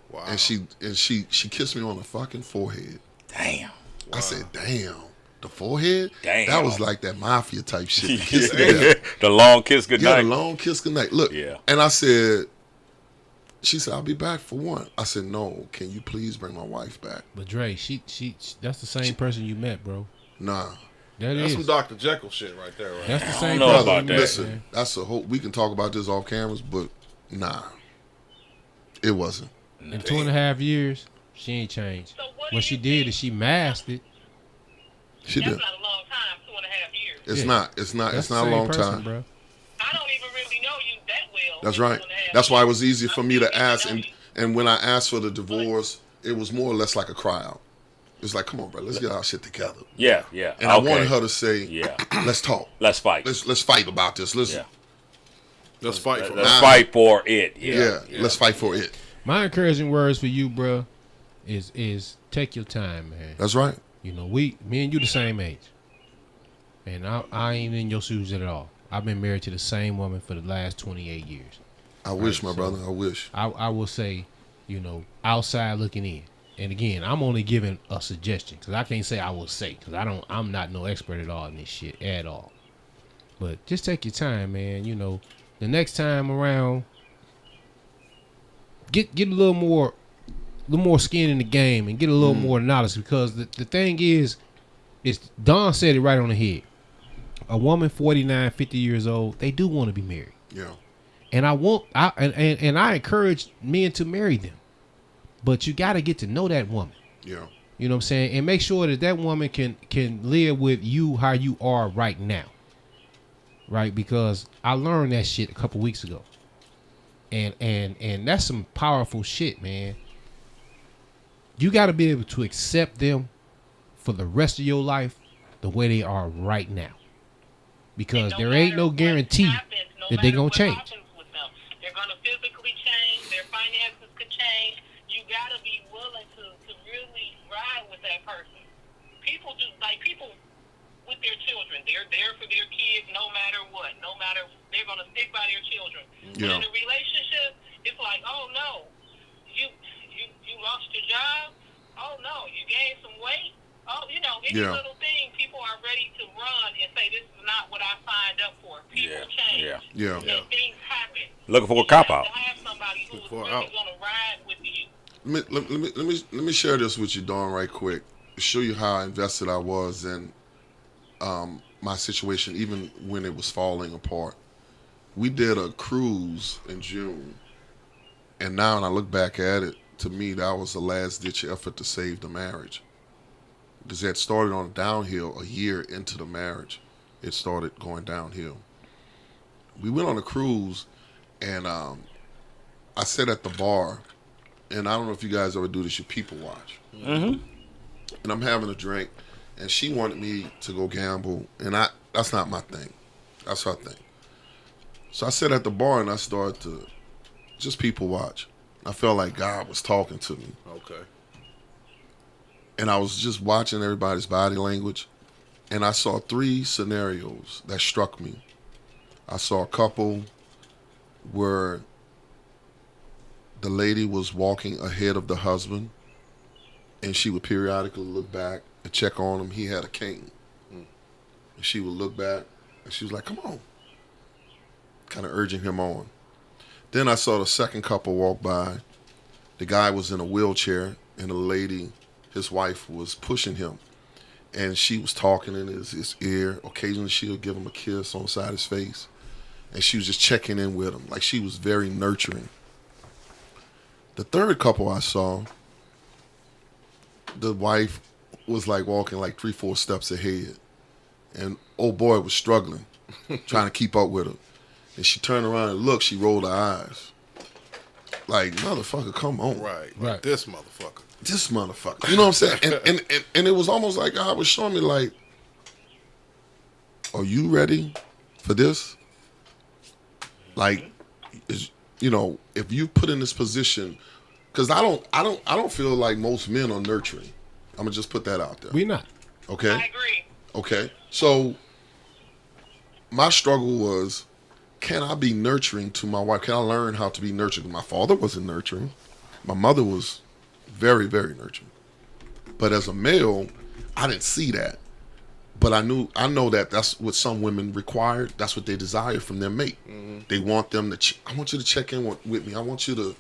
Wow. And she kissed me on the fucking forehead. Damn. I said, "Damn, the forehead? Damn. That was like that mafia type shit." Kiss me there. The long kiss goodnight. Yeah, the long kiss goodnight. Look, Yeah. and I said, she said, "I'll be back for 1." I said, "No, can you please bring my wife back?" But Dre, she that's the same person you met, bro. Nah. That That's is. some Dr. Jekyll shit right there, right? That's the I same don't know person about you that. met, Listen, man. that's a whole. We can talk about this off cameras, but nah, it wasn't. In 2.5 years, she ain't changed. So what What do she you did think? is she masked it. She That's did. not a long time, 2.5 years. It's Yeah. not. It's not. That's It's not the a same long person, time. bro. I don't even really know you that well. That's in right. 2.5 That's why it was years. easier for I'm me to getting ask, know and you. and when I asked for the divorce, it was more or less like a cry out. It's like, come on, bro, let's get our shit together. Yeah. And I wanted her to say, Yeah. let's talk. Let's fight. Let's fight about this. Let's Yeah. Let's fight for Let's that. fight for it. yeah, let's fight for it. My encouraging words for you, bro, is take your time, man. That's right. You know, me and you the same age. And I ain't in your shoes at all. I've been married to the same woman for the last 28 years. I wish, my so- brother. I wish. I will say, you know, outside looking in. And again, I'm only giving a suggestion because I can't say I will say because I'm not no expert at all in this shit at all. But just take your time, man. You know, the next time around, get a little more skin in the game and get a little more knowledge because the thing is Don said it right on the head. A woman 49, 50 years old, they do want to be married. Yeah. And I encourage men to marry them. But you got to get to know that woman. Yeah. You know what I'm saying? And make sure that woman can live with you how you are right now. Right? Because I learned that shit a couple weeks ago. And that's some powerful shit, man. You got to be able to accept them for the rest of your life the way they are right now. Because there ain't no guarantee that they're going to change. They're going to physically change. Their finances could change. You got to be willing to really ride with that person. People with their children, they're there for their kids no matter what. No matter, they're going to stick by their children. Yeah. But in a relationship, it's like, oh no, you lost your job. Oh no, you gained some weight. Oh, you know, any Yeah. little thing, people are ready to run and say, this is not what I signed up for. People change. Yeah. And things happen. Looking for a cop out. You have to have somebody who's For really out. going to ride with you. Let me share this with you, Dawn, right quick. To show you how invested I was in my situation, even when it was falling apart. We did a cruise in June, and now when I look back at it, to me, that was the last-ditch effort to save the marriage. Because it had started on a downhill a year into the marriage. It started going downhill. We went on a cruise, and I sat at the bar, and I don't know if you guys ever do this, you people watch. Mm-hmm. And I'm having a drink, and she wanted me to go gamble, and that's not my thing. That's her thing. So I sat at the bar, and I started to just people watch. I felt like God was talking to me. Okay. And I was just watching everybody's body language, and I saw 3 scenarios that struck me. I saw a couple where the lady was walking ahead of the husband, and she would periodically look back and check on him. He had a cane. And she would look back, and she was like, come on, kind of urging him on. Then I saw the second couple walk by. The guy was in a wheelchair, and the lady, his wife, was pushing him. And she was talking in his ear. Occasionally, she would give him a kiss on the side of his face. And she was just checking in with him. Like, she was very nurturing. The third couple I saw, the wife was like walking like 3-4 steps ahead. And old boy was struggling, trying to keep up with her. And she turned around and looked, she rolled her eyes. Like, motherfucker, come on. Right. This motherfucker. This motherfucker. You know what I'm saying? And it was almost like God was showing me, like, are you ready for this? Like, if you put in this position, because I don't feel like most men are nurturing. I'm gonna just put that out there. We not. Okay. I agree. Okay. So my struggle was, can I be nurturing to my wife? Can I learn how to be nurturing? My father wasn't nurturing. My mother was very, very nurturing. But as a male, I didn't see that. But I know that that's what some women require. That's what they desire from their mate. Mm-hmm. They want them to, I want you to check in with me. I want you to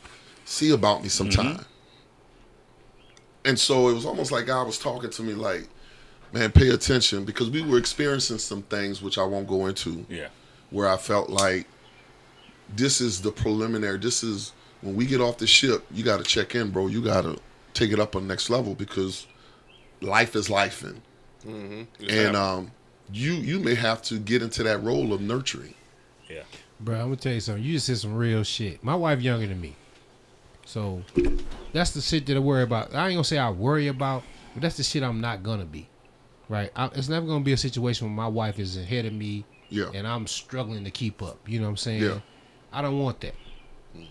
see about me sometime. Mm-hmm. And so it was almost like God was talking to me like, man, pay attention, because we were experiencing some things, which I won't go into, where I felt like this is the preliminary. This is when we get off the ship, you got to check in, bro. You got to take it up on the next level, because life is lifing. Mm-hmm. And you may have to get into that role of nurturing. Yeah. Bro, I'm going to tell you something. You just said some real shit. My wife younger than me. So that's the shit that I worry about. I ain't going to say I worry about, but that's the shit I'm not going to be. Right? It's never going to be a situation where my wife is ahead of me and I'm struggling to keep up. You know what I'm saying? Yeah. I don't want that.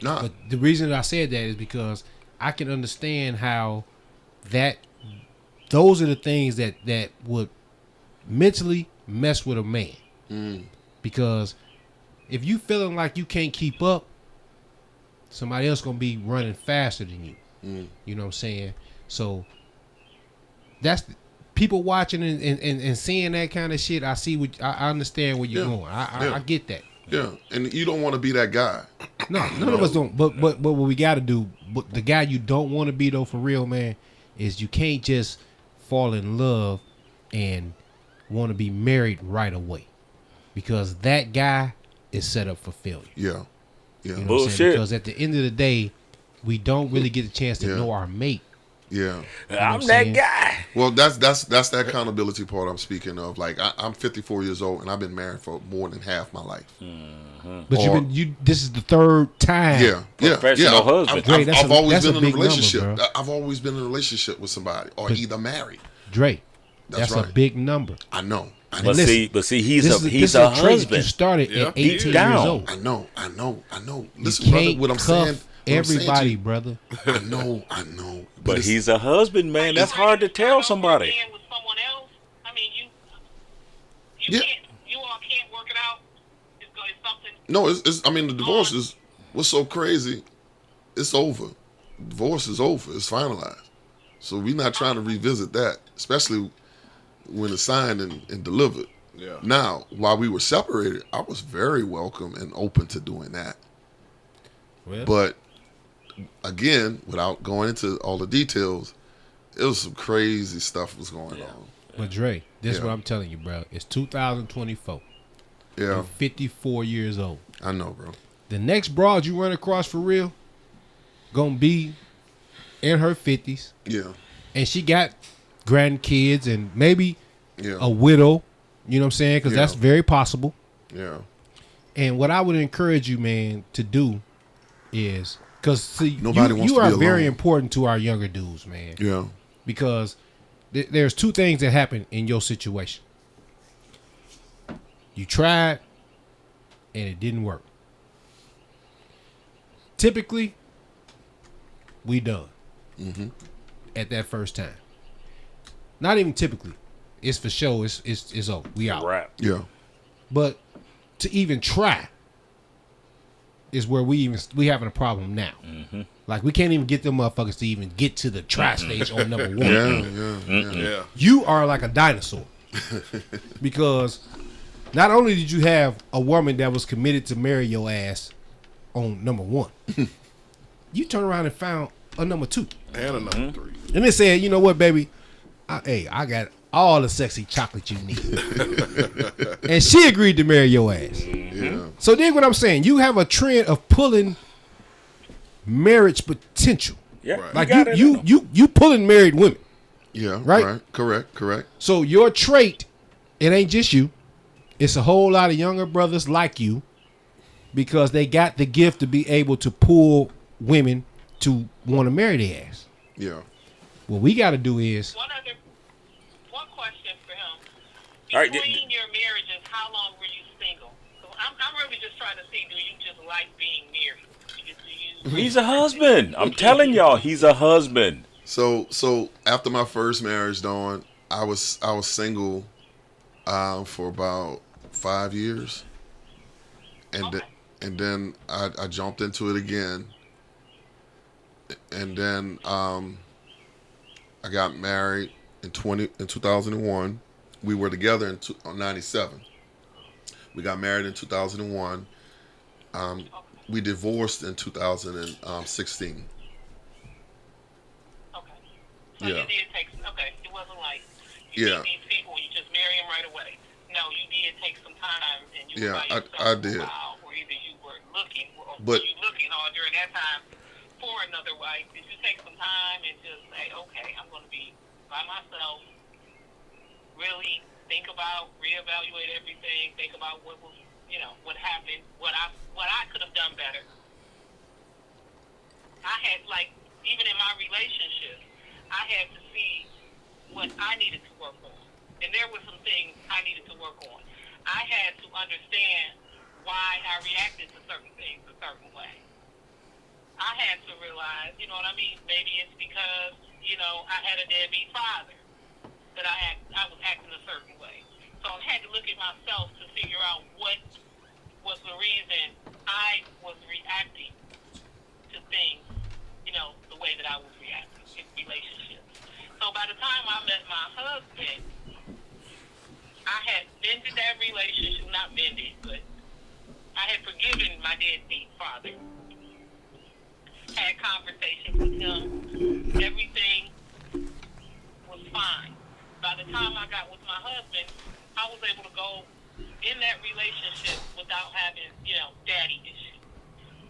Nah. But the reason that I said that is because I can understand how those are the things that would mentally mess with a man. Mm. Because if you feeling like you can't keep up, somebody else gonna be running faster than you. Mm. You know what I'm saying? So that's people watching and seeing that kind of shit. I understand where you're going. I get that. Yeah, and you don't want to be that guy. No, none of us don't. But what we got to do, but the guy you don't want to be though, for real, man, is you can't just fall in love and want to be married right away, because that guy is set up for failure. Yeah. You know what I'm saying? Because at the end of the day, we don't really get a chance to know our mate. Yeah, you know I'm that guy. Well, that's that accountability part I'm speaking of. Like I'm 54 years old and I've been married for more than half my life. Mm-hmm. But this is the third time. Professional husband. I've always been in a relationship. Number, I've always been in a relationship with somebody, or either married. Dre, that's right. A big number. I know. But see, he's a husband. You started at 18 years old. I know. Listen, brother, what I'm saying. Everybody, brother. I know. But he's a husband, man. That's hard to tell somebody. With someone else, I mean, you can't. You all can't work it out. It's something. No, it's. I mean, the divorce is. What's so crazy? It's over. Divorce is over. It's finalized. So we're not trying to revisit that, especially when it's signed and delivered. Yeah. Now, while we were separated, I was very welcome and open to doing that. Well. But again, without going into all the details, it was some crazy stuff was going on. But Dre, this is what I'm telling you, bro. It's 2024. Yeah. You're 54 years old. I know, bro. The next broad you run across for real gonna be in her 50s. Yeah. And she got grandkids and maybe a widow. You know what I'm saying? Because that's very possible. Yeah. And what I would encourage you, man, to do is, because see, you are very important to our younger dudes, man. Yeah. Because there's two things that happen in your situation. You tried, and it didn't work. Typically, we done at that first time. Not even typically. It's for sure. It's over. We out. Right. Yeah. But to even try is where we having a problem now. Mm-hmm. Like we can't even get them motherfuckers to even get to the try stage on number one. Yeah. You are like a dinosaur because not only did you have a woman that was committed to marry your ass on number one, you turn around and found a number two and a number three, and they said, you know what, baby, I got all the sexy chocolate you need. And she agreed to marry your ass. Yeah. So then what I'm saying, you have a trend of pulling marriage potential. Yeah. Like you pulling married women. Yeah. Right? Correct. So your trait, it ain't just you. It's a whole lot of younger brothers like you because they got the gift to be able to pull women to want to marry their ass. Yeah. What we got to do is One question for him. All right. Between your marriages, how long were you single? So I'm really just trying to see, do you just like being married? He's a husband. I'm telling y'all, he's a husband. So after my first marriage, Dawn, I was single for about 5 years, and Okay. and then I jumped into it again, and then I got married in 2001. We were together in 97. We got married in 2001. We divorced in 2016. Okay. So Yeah. you did take, okay, it wasn't like Yeah. meet these people and you just marry them right away. No, you did take some time and you Yeah, were by yourself I for did. a while, or either you were looking, or But- were you looking all during that time for another wife? Did you take some time and just say, okay, I'm going to be by myself, really think about, reevaluate everything, think about what was, what happened, what I could have done better. I had, like, even in my relationship, I had to see what I needed to work on. And there were some things I needed to work on. I had to understand why I reacted to certain things a certain way. I had to realize, you know what I mean? Maybe it's because, I had a deadbeat father that I was acting a certain way. So I had to look at myself to figure out what was the reason I was reacting to things, the way that I was reacting in relationships. So by the time I met my husband, I had mended that relationship, not mended, but I had forgiven my deadbeat father. Had conversations with him. Everything was fine. By the time I got with my husband, I was able to go in that relationship without having, daddy issues,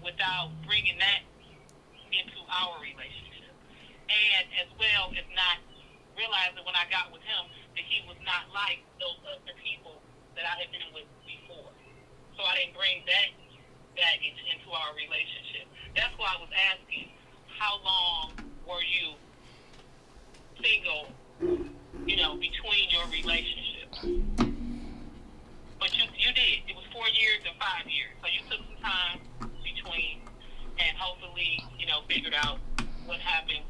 without bringing that into our relationship. And as well as not realizing when I got with him that he was not like those other people that I had been with before. So I didn't bring that baggage into our relationship. That's why I was asking, how long were you single, between your relationships? But you did. It was 4 years and 5 years. So you took some time between and hopefully, figured out what happened,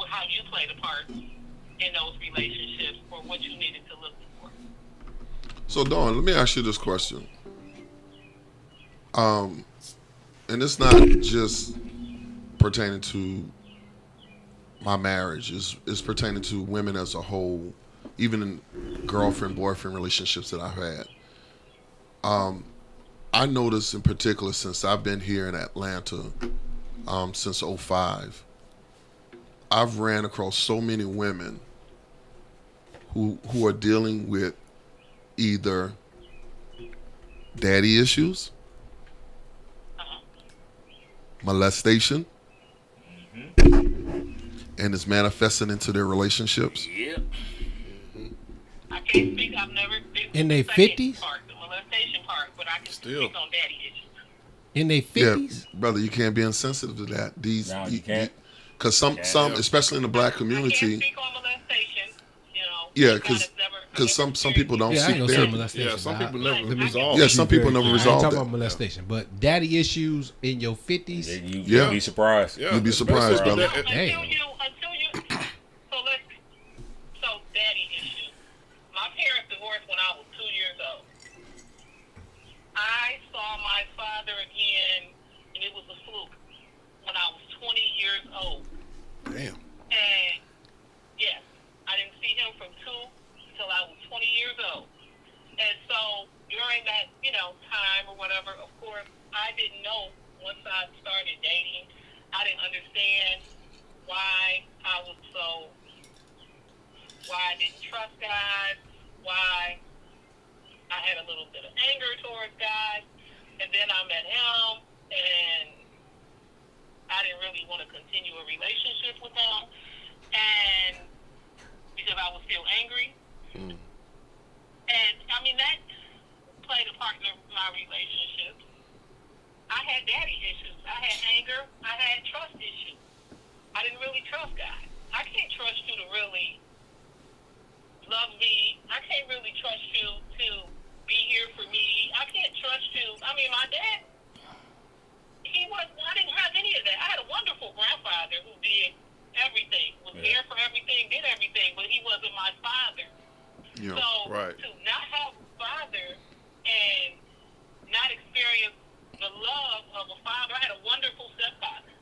how you played a part in those relationships or what you needed to look for. So Dawn, let me ask you this question. And it's not just pertaining to my marriage. It's pertaining to women as a whole, even in girlfriend-boyfriend relationships that I've had. I noticed in particular since I've been here in Atlanta since 2005, I've ran across so many women who are dealing with either daddy issues, molestation, and it's manifesting into their relationships. Yep. I can't speak. I've never been In their the second 50s? part, the molestation part, but I can Still. speak on daddy issues. In their Yeah, 50s? brother, you can't be insensitive to that. No, you can't. Because some, Yeah. especially in the black I community, can't speak on molestation. yeah, thank God it's never- because some people don't Yeah, I seek ain't gonna say therapy. molestation. Yeah, some I- people never Let me- resolve. Yeah, some people I never ain't resolve talking that. about molestation, but daddy issues in your 50s. You'd Yeah. be surprised. Yeah, You'd be surprised, especially brother. with that- Damn. So daddy issues. My parents divorced when I was 2 years old. I saw my father again, and it was a fluke, when I was 20 years old. Damn. And yes, I didn't see him from 2 until I was 20 years old. And so during that, time or whatever, of course, I didn't know once I started dating, I didn't understand why I didn't trust guys, why I had a little bit of anger towards guys. And then I met him, and I didn't really want to continue a relationship with him, and because I was still angry. And I mean, that played a part in my relationship. I had daddy issues. I had anger. I had trust issues. I didn't really trust guys. I can't trust you to really love me. I can't really trust you to Yeah. So Right. to not have a father and not experience the love of a father, I had a wonderful stepfather.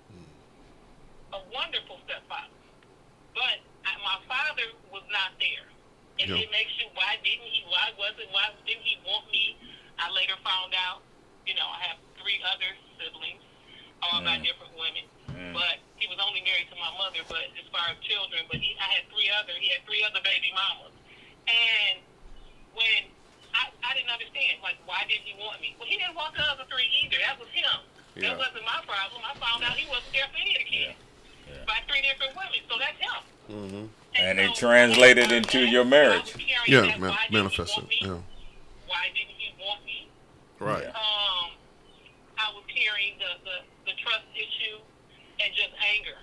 A wonderful stepfather. But my father was not there. And Yeah. it makes you, why didn't he want me? I later found out, I have 3 other siblings, all by different women. But he was only married to my mother, but as far as children, but he had 3 other baby mamas. And when I didn't understand, like, why didn't he want me? Well, he didn't want the other 3 either. That was him. Yeah. That wasn't my problem. I found out he wasn't there for any of the kids. By 3 different women. So that's him. Mm-hmm. And it translated into your marriage. Yeah, manifested. Yeah. Why didn't he want me? Right. I was carrying the trust issue and just anger.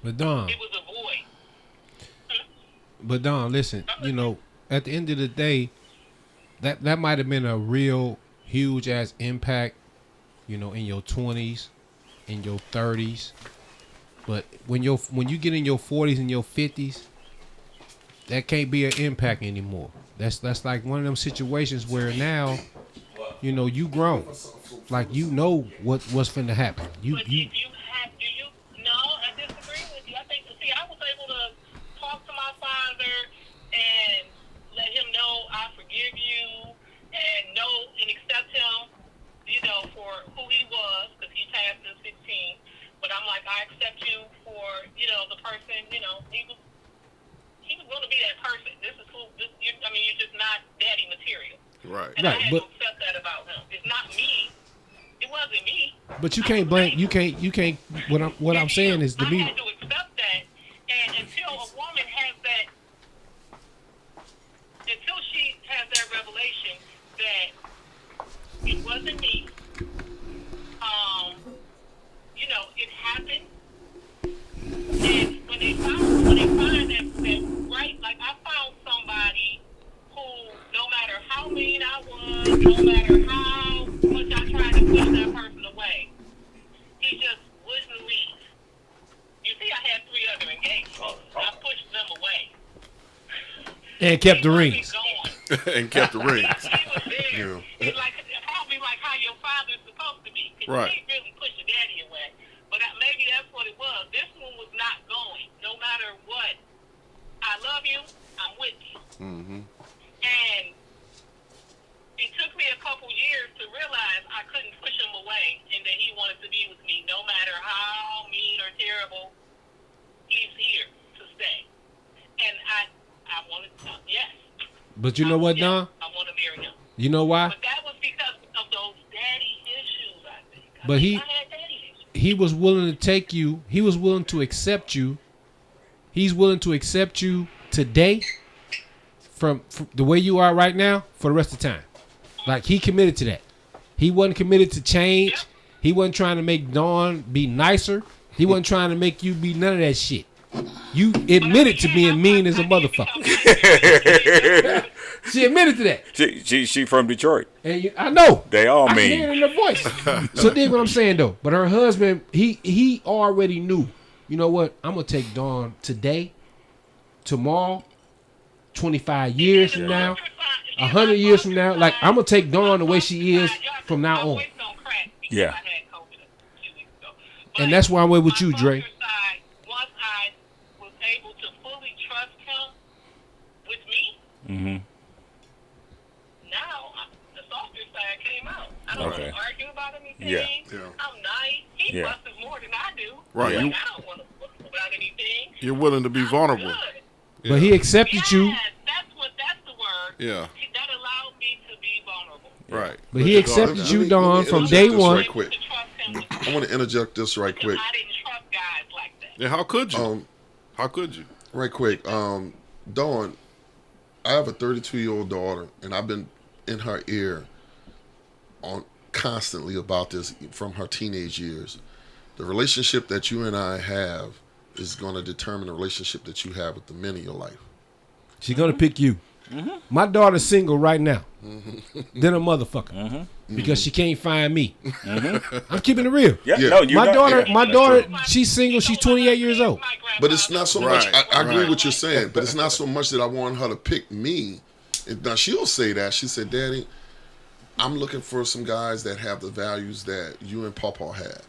But Don, It was a void. But Don, listen, at the end of the day, that might have been a real huge ass impact, in your 20s, in your 30s. But when you get in your 40s and your 50s, that can't be an impact anymore. That's like one of them situations where now, you grown. Like what's finna happen. But if you have, no, I disagree with you. I think, I was able to talk to my father and let him know I forgive you and accept him, for who he was, because he passed at 16. But I'm like, I accept you for, the person, he was going to be that person. You're just not daddy material. Right. And I had to accept that about him. It's not me. It wasn't me. But you can't blame. You can't. What I'm saying is I had to accept that, and until a woman has that, until she has that revelation that it wasn't me. It happened, and when they find that right, like I found somebody who, no matter how mean I was, no matter how much I tried to push that person away, he just wouldn't leave. You see, I had 3 other engagements. I pushed them away. and kept the rings. And kept the rings. He was there. Yeah. He's like, probably like how your father's supposed to be. 'Cause Right. you can't really push your daddy away. But maybe that's what it was. This one was not going. No matter what. I love you. I'm with you. Mm-hmm. And it took me a couple years to realize I couldn't push him away and that he wanted to be with me. No matter how mean or terrible, he's here to stay. And I wanted to, yes. But you know what, Don? I want to marry him. You know why? But that was because of those daddy issues, I think. But I had daddy issues. he was willing to take you. He was willing to accept you. He's willing to accept you today from the way you are right now for the rest of the time. Like, he committed to that. He wasn't committed to change. Yep. He wasn't trying to make Dawn be nicer. He wasn't trying to make you be none of that shit. You admitted to being mean as a motherfucker. She admitted to that. She from Detroit. And I know. They all I mean. can hear it in her voice. So dig what I'm saying though. But her husband, he already knew. You know what? I'm gonna take Dawn today, tomorrow, 25 years from now, 100 years from now. Like, I'm gonna take Dawn the way she is from now on. Yeah. And that's why I'm with you, Dre. Once I was able to fully trust him with me, Mm-hmm. now the softer side came out. I don't Okay. want to argue about anything. Yeah. Yeah. I'm nice. He Yeah. busts more than I do. Right. Like, You- I don't want to fuss about anything. You're willing to be vulnerable. Good. But he accepted you. Yes, that's the word. Yeah. That allowed me to be vulnerable. Right. But he accepted Let you, me Dawn, from interject day this one. right quick. To trust him with I want to interject this right quick. I didn't trust guys like that. And how could you? How could you? Right quick. Dawn, I have a 32-year-old daughter, and I've been in her ear on constantly about this from her teenage years. The relationship that you and I have is going to determine the relationship that you have with the men in your life. She's gonna pick you. My daughter's single right now. Then a motherfucker. Because she can't find me. I'm keeping it real. Yeah, Yeah. no, you My don't- daughter, she's single. She's 28 years old. But it's not so much. Right, I agree right. what you're saying, but it's not so much that I want her to pick me. Now she'll say that. She said, "Daddy, I'm looking for some guys that have the values that you and Pawpaw had,"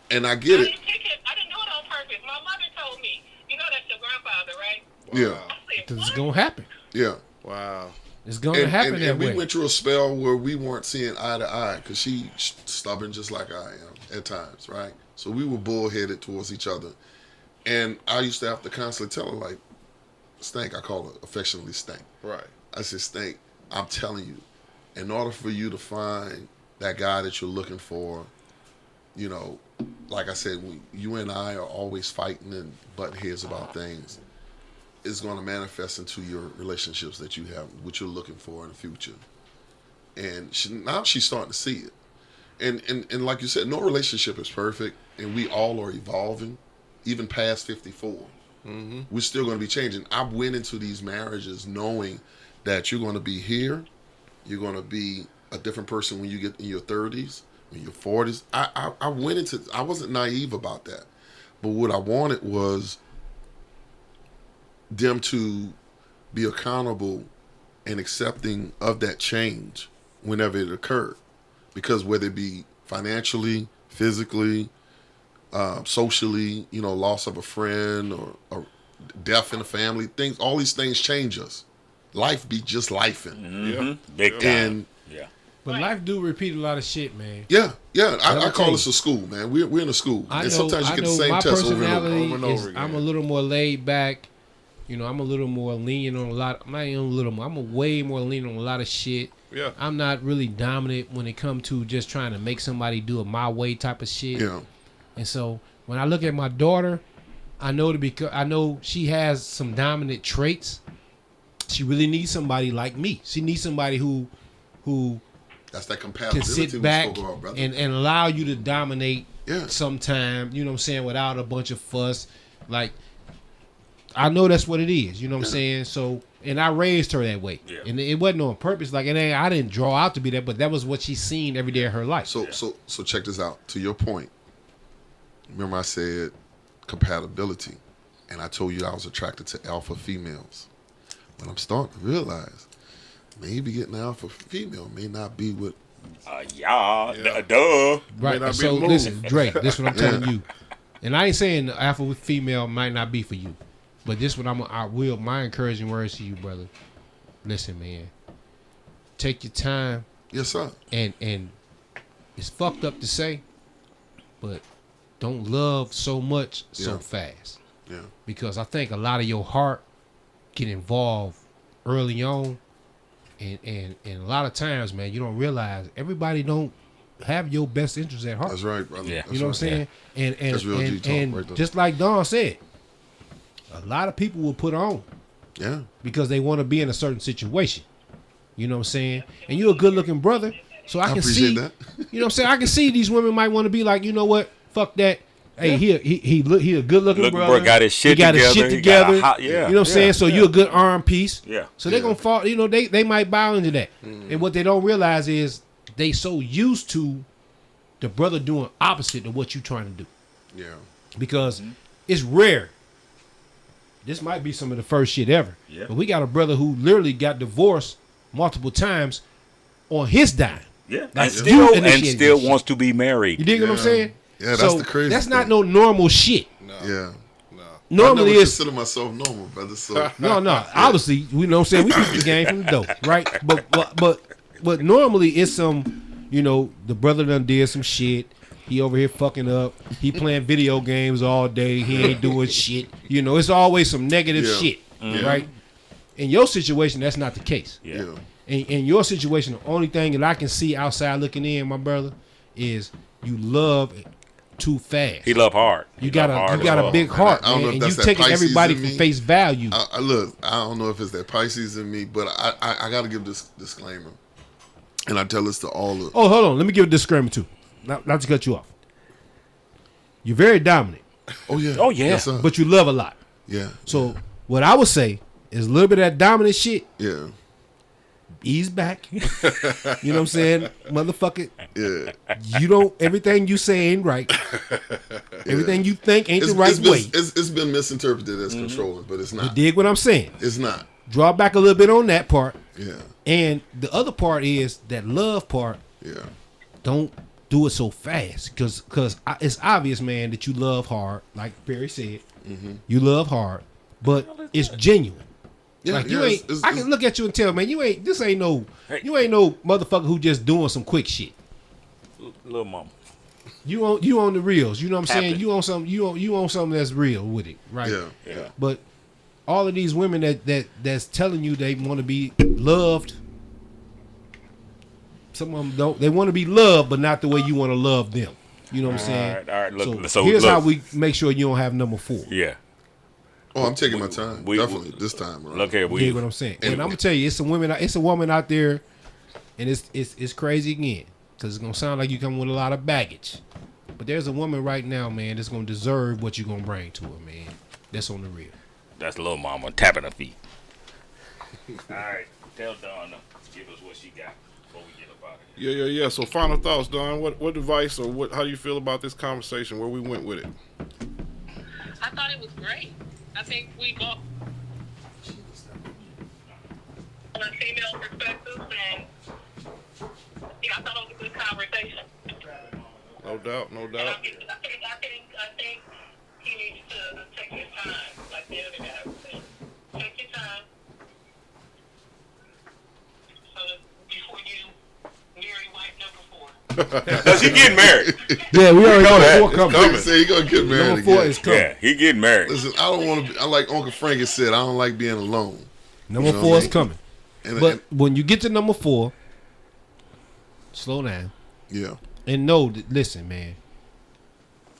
and I get I it. didn't pick it. I didn't do it on purpose. My mother told me, you know that's your grandfather, right? Yeah, I said, Because it's what? going to happen. yeah. Wow. It's going to happen that and we way. went through a spell where we weren't seeing eye to eye because she stubborn just like I am at times, right? So we were bullheaded towards each other, and I used to have to constantly tell her like, "Stank," I call her affectionately Stank. Right. I said, "Stank, I'm telling you, in order for you to find that guy that you're looking for, you know, like I said, you and I are always fighting and butting heads about things. It's going to manifest into your relationships that you have, what you're looking for in the future." And now she's starting to see it. And like you said, no relationship is perfect, and we all are evolving, even past 54. We're still going to be changing. I went into these marriages knowing that you're going to be here, you're going to be a different person when you get in your 30s, in your 40s. I went into, I wasn't naive about that. But what I wanted was them to be accountable and accepting of that change whenever it occurred. Because whether it be financially, physically, socially, you know, loss of a friend or death in the family, things, all these things change us. Life be just lifing. Yeah. Big time. And Yeah. But life do repeat a lot of shit, man. yeah, I me call tell this a school, man. We're in a school. I And know, sometimes you I get the know same my test over and personality over. and over is again. I'm a little more laid back. You know, I'm a little more lenient on a lot. I'm not even a little more. I'm a way more lenient on a lot of shit. Yeah. I'm not really dominant when it comes to just trying to make somebody do it my way type of shit. Yeah. And so when I look at my daughter, I know she has some dominant traits. She really needs somebody like me. She needs somebody who That's that can compatibility sit we back spoke about, brother. and allow you to dominate Yeah. sometime, you know what I'm saying, without a bunch of fuss. Like, I know that's what it is, you know what I'm saying? So, and I raised her that way. Yeah. And it wasn't on purpose. Like, I didn't draw out to be that, but that was what she's seen every day of her life. So check this out. To your point, remember I said compatibility, and I told you I was attracted to alpha females. But I'm starting to realize maybe getting an alpha female may not be what. Yeah. Yeah. Duh. Right. not be So the move. listen, Drake, this is what I'm telling you. And I ain't saying the alpha female might not be for you, but this what my encouraging words to you, brother. Listen, man. Take your time, Yes, sir. and it's fucked up to say, but don't love so much so Yeah. fast, Yeah. because I think a lot of your heart get involved early on, and a lot of times, man, you don't realize everybody don't have your best interest at heart. That's right, brother. Yeah. That's You know what I'm right. saying? And That's real G talk and right there. just like Don said, a lot of people will put on Yeah. because they want to be in a certain situation. You know what I'm saying? And you're a good looking brother, so I can appreciate see. that. You know what I'm saying? I can see these women might want to be like, you know what? Fuck that. Hey, he a good looking Look, brother. bro, got his shit He got his together. shit He got a together. hot- yeah. You know what I'm saying? So you're a good arm piece. Yeah. So they're gonna fall. You know, they might bow into that. And what they don't realize is they so used to the brother doing opposite of what you trying to do, Yeah. because it's rare. This might be some of the first shit ever. Yeah. But we got a brother who literally got divorced multiple times on his dime. Yeah. Like, And you still, initiated this shit. wants to be married. You dig what I'm Yeah. saying? Yeah, that's So the crazy that's not thing. no normal shit. No. Yeah. No. Normally I never it's consider myself normal, brother. So no. Obviously, you know what I'm saying. We keep the game from the door, right? But normally it's some, you know, the brother done did some shit. He over here fucking up. He playing video games all day. He ain't doing shit. You know, it's always some negative Yeah. shit, Yeah. right? In your situation, that's not the case. Yeah. In your situation, the only thing that I can see outside looking in, my brother, is you love too fast. He love hard. You He got love a hard you got as a well. big heart, I don't know man, if and that's you that taking Pisces everybody in for me. face value. I look, I don't know if it's that Pisces in me, but I got to give this disclaimer, and I tell this to all of. Oh, hold on. Let me give a disclaimer too. Not to cut you off. You're very dominant, Oh yeah. Oh, yeah. Yes, sir. but you love a lot. yeah. So what I would say It's a little bit of that dominant shit. Yeah. Ease back. You know what I'm saying? Motherfucker. Yeah. You don't, everything you say ain't right. Everything you think ain't the right way. It's been misinterpreted as controlling, but it's You not. dig what I'm saying? It's not. Draw back a little bit on that part. Yeah. And the other part is that love part. Yeah. Don't do it so fast. Because it's obvious, man, that you love hard. Like Perry said. You love hard. But it's genuine. Yeah, Like you yeah, ain't. I can look at you and tell, man, you ain't. This ain't no. You ain't no motherfucker who just doing some quick shit. Little mama. You on the reels. You know what I'm saying? Captain. You on something. You on something that's real with it, right? Yeah. Yeah. But all of these women that's telling you they want to be loved. Some of them don't. They want to be loved, but not the way you want to love them. You know what I'm saying? All right. Look, So here's how we make sure you don't have number 4. Yeah. Oh, I'm taking my time. we- Definitely this time around. Look here, You dig what I'm saying? And I'm gonna tell you, it's a woman out there, and it's crazy again, because it's gonna sound like you come with a lot of baggage. But there's a woman right now, man, that's gonna deserve what you're gonna bring to her, man. That's on the real. That's little mama tapping her feet. All right. Tell Dawn to give us what she got before we get up out of here. Yeah. So final thoughts, Don. What advice or how do you feel about this conversation? Where we went with it? I thought it was great. I think we both on a female perspective, and yeah, I thought it was a good conversation. No doubt. And I think he needs to take his time, like the other guy was saying. Take your time. So that before you marry wife number 4. Cause he getting married. Yeah, we already know that. that. 4 coming. He said he gonna get married Number 4 again. is coming. Yeah, he getting married. Listen, I don't want to be. I like Uncle Frank has said. I don't like being alone. Number You know 4 what I is mean? coming. And, But when you get to number 4, slow down yeah, and know that. Listen, man,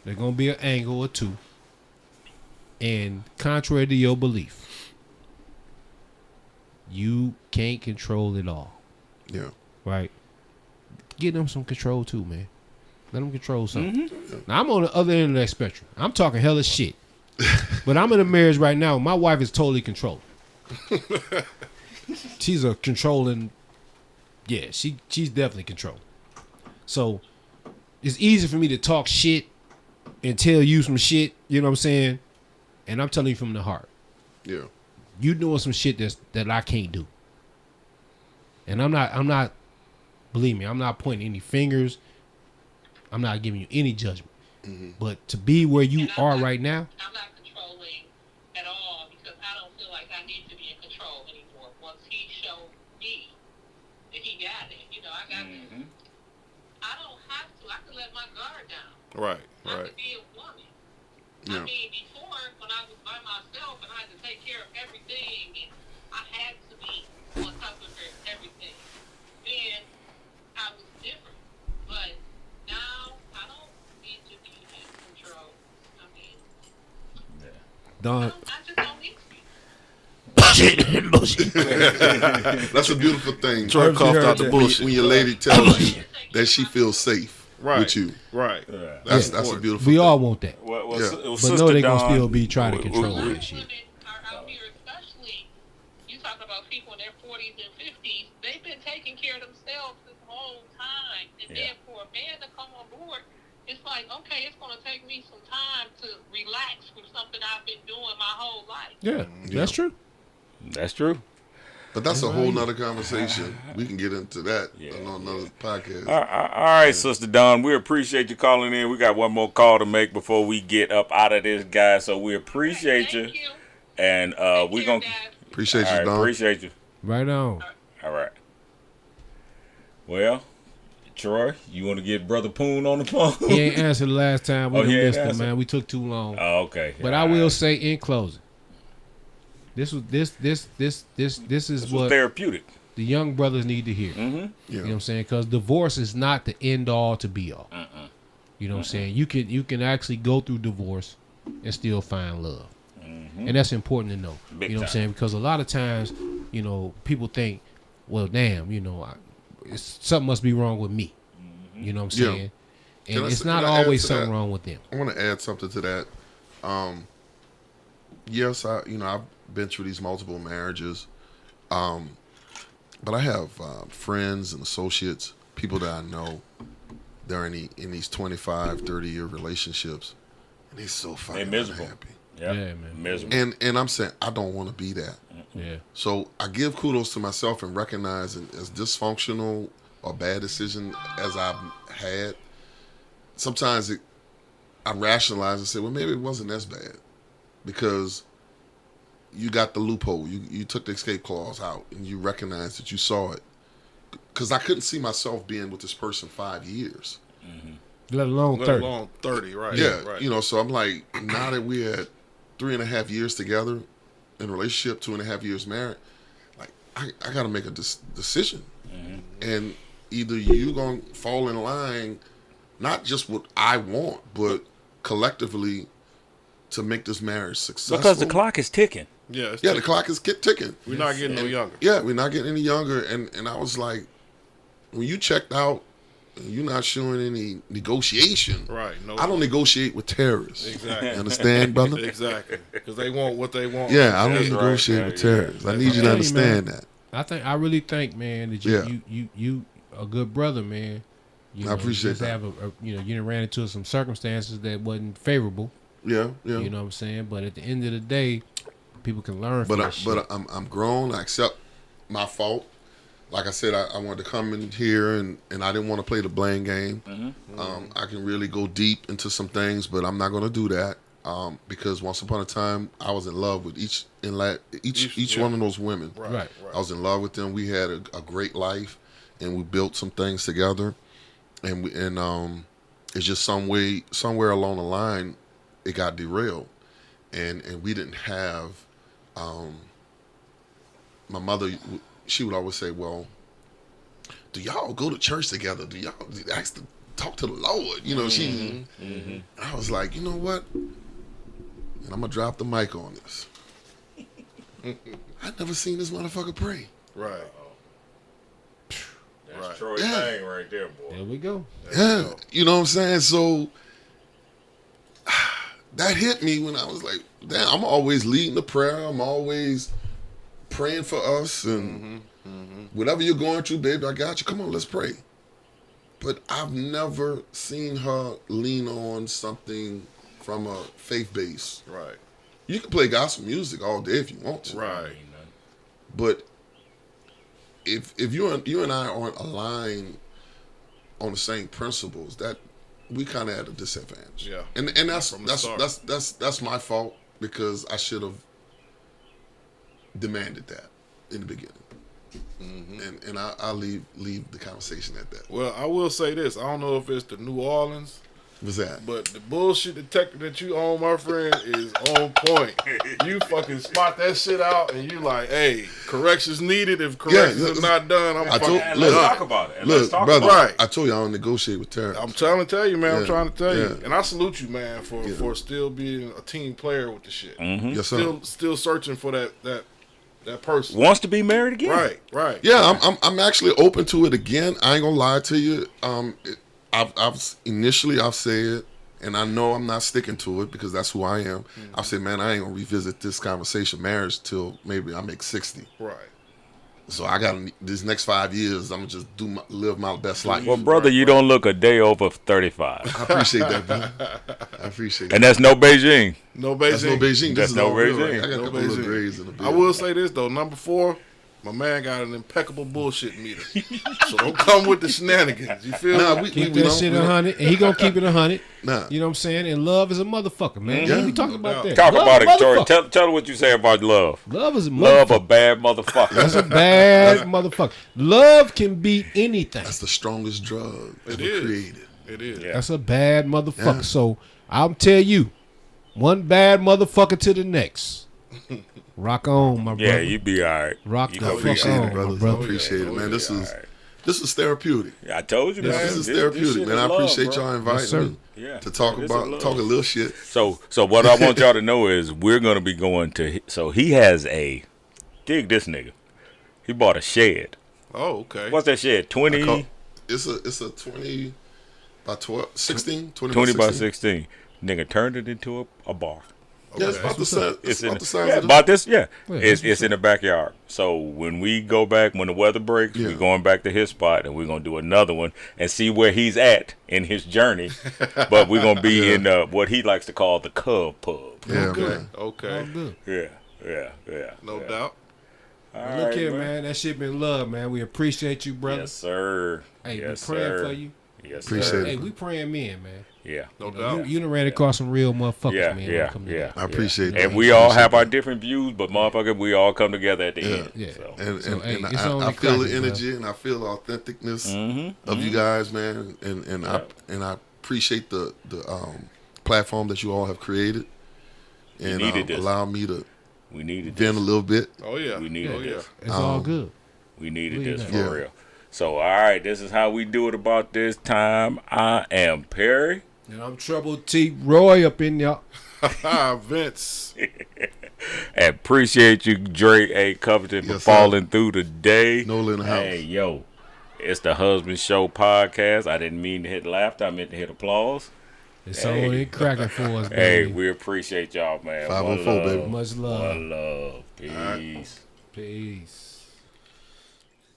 there's gonna be an angle or two, and contrary to your belief, you can't control it all. yeah, Right? Give them some control too, man. Let them control something. Now, I'm on the other end of that spectrum. I'm talking hella shit. But I'm in a marriage right now. My wife is totally controlling. She's a controlling. Yeah, she's definitely controlling. So it's easy for me to talk shit and tell you some shit. You know what I'm saying? And I'm telling you from the heart. yeah. You doing some shit that I can't do. And I'm not. Believe me, I'm not pointing any fingers. I'm not giving you any judgment. But to be where you are right now, I'm not controlling at all because I don't feel like I need to be in control anymore. Once he showed me that he got it, I got this. I don't have to. I can let my guard down. Right. I could be a woman. Yeah. I mean, before when I was by myself and I had to take care of everything and I had to be on top of everything, then I was different. But now I don't need to be in control. I mean, Don. I just don't need to be. That's a beautiful thing. Troy coughed out the bullshit. When your lady tells you that she feels safe with you. Right. That's a beautiful We thing. all want that. Well, Yeah. well, But no, they gonna still be trying to control Women that shit. are out here, especially you talk about people in their 40s and 50s. They've been taking care of themselves this whole time, and then for a man to come on board, it's like, okay, it's going to take me some time to relax from something I've been doing my whole life. Yeah, that's true. That's true. But that's a whole nother conversation. We can get into that Yeah. on another podcast. All right, Sister Dawn, we appreciate you calling in. We got one more call to make before we get up out of this, guy. So we appreciate you. Thank you. And we're going to Appreciate you, Don. appreciate you. Right on. All right. Well, Troy, you want to get Brother Poon on the phone? He ain't answered the last time. We Oh, he ain't missed him, answered? man. We took too long. Oh, okay. But I will say in closing, this is was what therapeutic. the young brothers need to hear. Yeah. You know what I'm saying? Because divorce is not the end all to be all. You know what I'm saying? You can actually go through divorce and still find love. And that's important to know. Big you know what I'm time. saying? Because a lot of times, people think, well, damn, something must be wrong with me. You know what I'm Yeah. saying? Can And I it's say- not can I add always to something that? wrong with them. I want to add something to that. Yes, I've been through these multiple marriages. But I have friends and associates, people that I know, they're in these 25, 30-year relationships, and they're so fucking miserable. unhappy. Yeah, man. Miserable. And I'm saying, I don't want to be that. Yeah. So I give kudos to myself and recognizing as dysfunctional or bad decision as I've had, sometimes I rationalize and say, well, maybe it wasn't as bad because you got the loophole. You took the escape clause out and you recognized that you saw it. Because I couldn't see myself being with this person 5 years. Let alone 30. Let alone 30, right? Yeah, right. you know, so I'm like, now that we had 3.5 years together in a relationship, 2.5 years married, like, I got to make a decision. And either you going to fall in line, not just what I want, but collectively to make this marriage successful. Because the clock is ticking. Yeah, Yeah, the clock is ticking. we're not getting no younger. Yeah, we're not getting any younger. And I was like, when you checked out, and you're not showing any negotiation. Right. No. I don't negotiate with terrorists. Exactly. You understand, brother? Exactly. Because they want what they want. Yeah, I don't That's right. negotiate Yeah, with yeah. terrorists. I need you to Hey, man. understand that. I really think, man, that Yeah. you a good brother, man. You I appreciate you just that. have you done ran into some circumstances that wasn't favorable. Yeah, yeah. You know what I'm saying? But at the end of the day, people can learn from that shit. But I'm grown. I accept my fault. Like I said, I wanted to come in here and I didn't want to play the blame game. I can really go deep into some things, but I'm not going to do that because once upon a time I was in love with each one of those women. Right. I was in love with them. We had a great life, and we built some things together. And it's just somewhere along the line, it got derailed, and we didn't have. My mother, she would always say, "Well, do y'all go to church together? Do y'all ask to talk to the Lord?" You know, she. And I was like, you know what? And I'm gonna drop the mic on this. I'd never seen this motherfucker pray. Right. That's Right. Troy's Yeah. thing right there, boy. There we go. Yeah, you know what I'm saying? So that hit me when I was like, damn, I'm always leading the prayer. I'm always praying for us and whatever you're going through, baby, I got you. Come on, let's pray. But I've never seen her lean on something from a faith base. Right. You can play gospel music all day if you want to. Right. But if you and I aren't aligned on the same principles, that we kind of at a disadvantage. Yeah. And From the start. that's my fault because I should have demanded that in the beginning. And I'll leave the conversation at that. Well, I will say this. I don't know if it's the New Orleans, What's that? but the bullshit detector that you own, my friend, is on point. You fucking spot that shit out, and you like, hey, corrections needed. If corrections are not done, I'm I fucking told- And Look, let's talk about it. And Look, let's talk brother, about it. I told you I don't negotiate with terrorists. I'm trying to tell you, man. I'm Yeah. trying to tell you, Yeah. and I salute you, man, for still being a team player with the shit. Yes, sir. Still searching for that person. Wants to be married again. Right. Yeah, I'm actually open to it again. I ain't gonna lie to you. I've initially said, and I know I'm not sticking to it because that's who I am. I've said, man, I ain't gonna revisit this conversation, marriage, till maybe I make 60. Right. So I got these next 5 years. I'm gonna just live my best life. Well, brother, you don't look a day over 35. I appreciate that, brother. I appreciate that. And that's no Beijing. No Beijing. That's no Beijing. That's This is no all real, Beijing. right? I got a No couple of little Beijing. grades in the beard. I will say this though, number 4, my man got an impeccable bullshit meter. So don't come with the shenanigans. You feel Nah, me? we Keep don't- that shit we don't- 100, and he gonna keep it 100. Nah. You know what I'm saying? And love is a motherfucker, man. Yeah. We talking about that. Talk Love about a it, Tori. motherfucker. Tell what you say about love. Love is a Love a motherfucker. bad motherfucker. That's a bad motherfucker. Love can beat anything. That's the strongest drug It ever is. created. It is. Yeah. That's a bad motherfucker. Yeah. So I'll tell you, one bad motherfucker to the next. Rock on, my brother. Yeah, you be all right. Rock You the gonna fuck be Appreciate all on, right. it, brothers. brother. I appreciate it, man. This All is right. this is therapeutic. Yeah, I told you, man. This is therapeutic, shit man. I is love, appreciate bro. y'all inviting sir. me Yeah. to talk This is about love. talk a little shit. So what I want y'all to know is we're gonna be going to. So he has a dig this nigga. He bought a shed. Oh, okay. What's that shed? 20 It's a 20 by 12, 16, 20 by 16. Nigga turned it into a bar. Yeah, it's about the size. It's about the size yeah, of about this. Yeah, Yeah, it's in the backyard. So when we go back, when the weather breaks, we're going back to his spot, and we're gonna do another one and see where he's at in his journey. But we're gonna be in what he likes to call the Cub Pub. Yeah, man. Okay. All good. Yeah. No doubt. All Look right, here, man. That shit been love, man. We appreciate you, brother. Yes, sir. Hey, yes, we praying sir. for you. Yes, Appreciate sir. it. Hey, we praying men, man. Yeah. No You, doubt. you done ran across some real motherfuckers, man. when it come to that. I appreciate that. And we all have our different views, but motherfucker, we all come together at the end. Yeah. So. And, So, hey, it's I only feel the cracking, energy and I feel the authenticness of you guys, man. And I appreciate the platform that you all have created and needed this. allow me to We needed vent a this. little bit. Oh yeah. We needed this. It's all good. We needed Look at this that. for real. So, all right, this is how we do it about this time. I am Perry. And I'm Trouble T. Roy up in there. Vince. And appreciate you, Dre A. Covington, for Yes, sir. falling through today. Nola in the house. Hey, yo, it's the Hus-Band Show podcast. I didn't mean to hit laughter. I meant to hit applause. It's only cracking for us, Hey, baby. we appreciate y'all, man. 504, One love. baby. Much love. One love. Peace. Peace.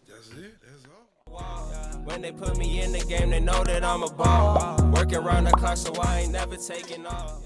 That's it. That's all. When they put me in the game, they know that I'm a ball. Working around the clock, so I ain't never taking off.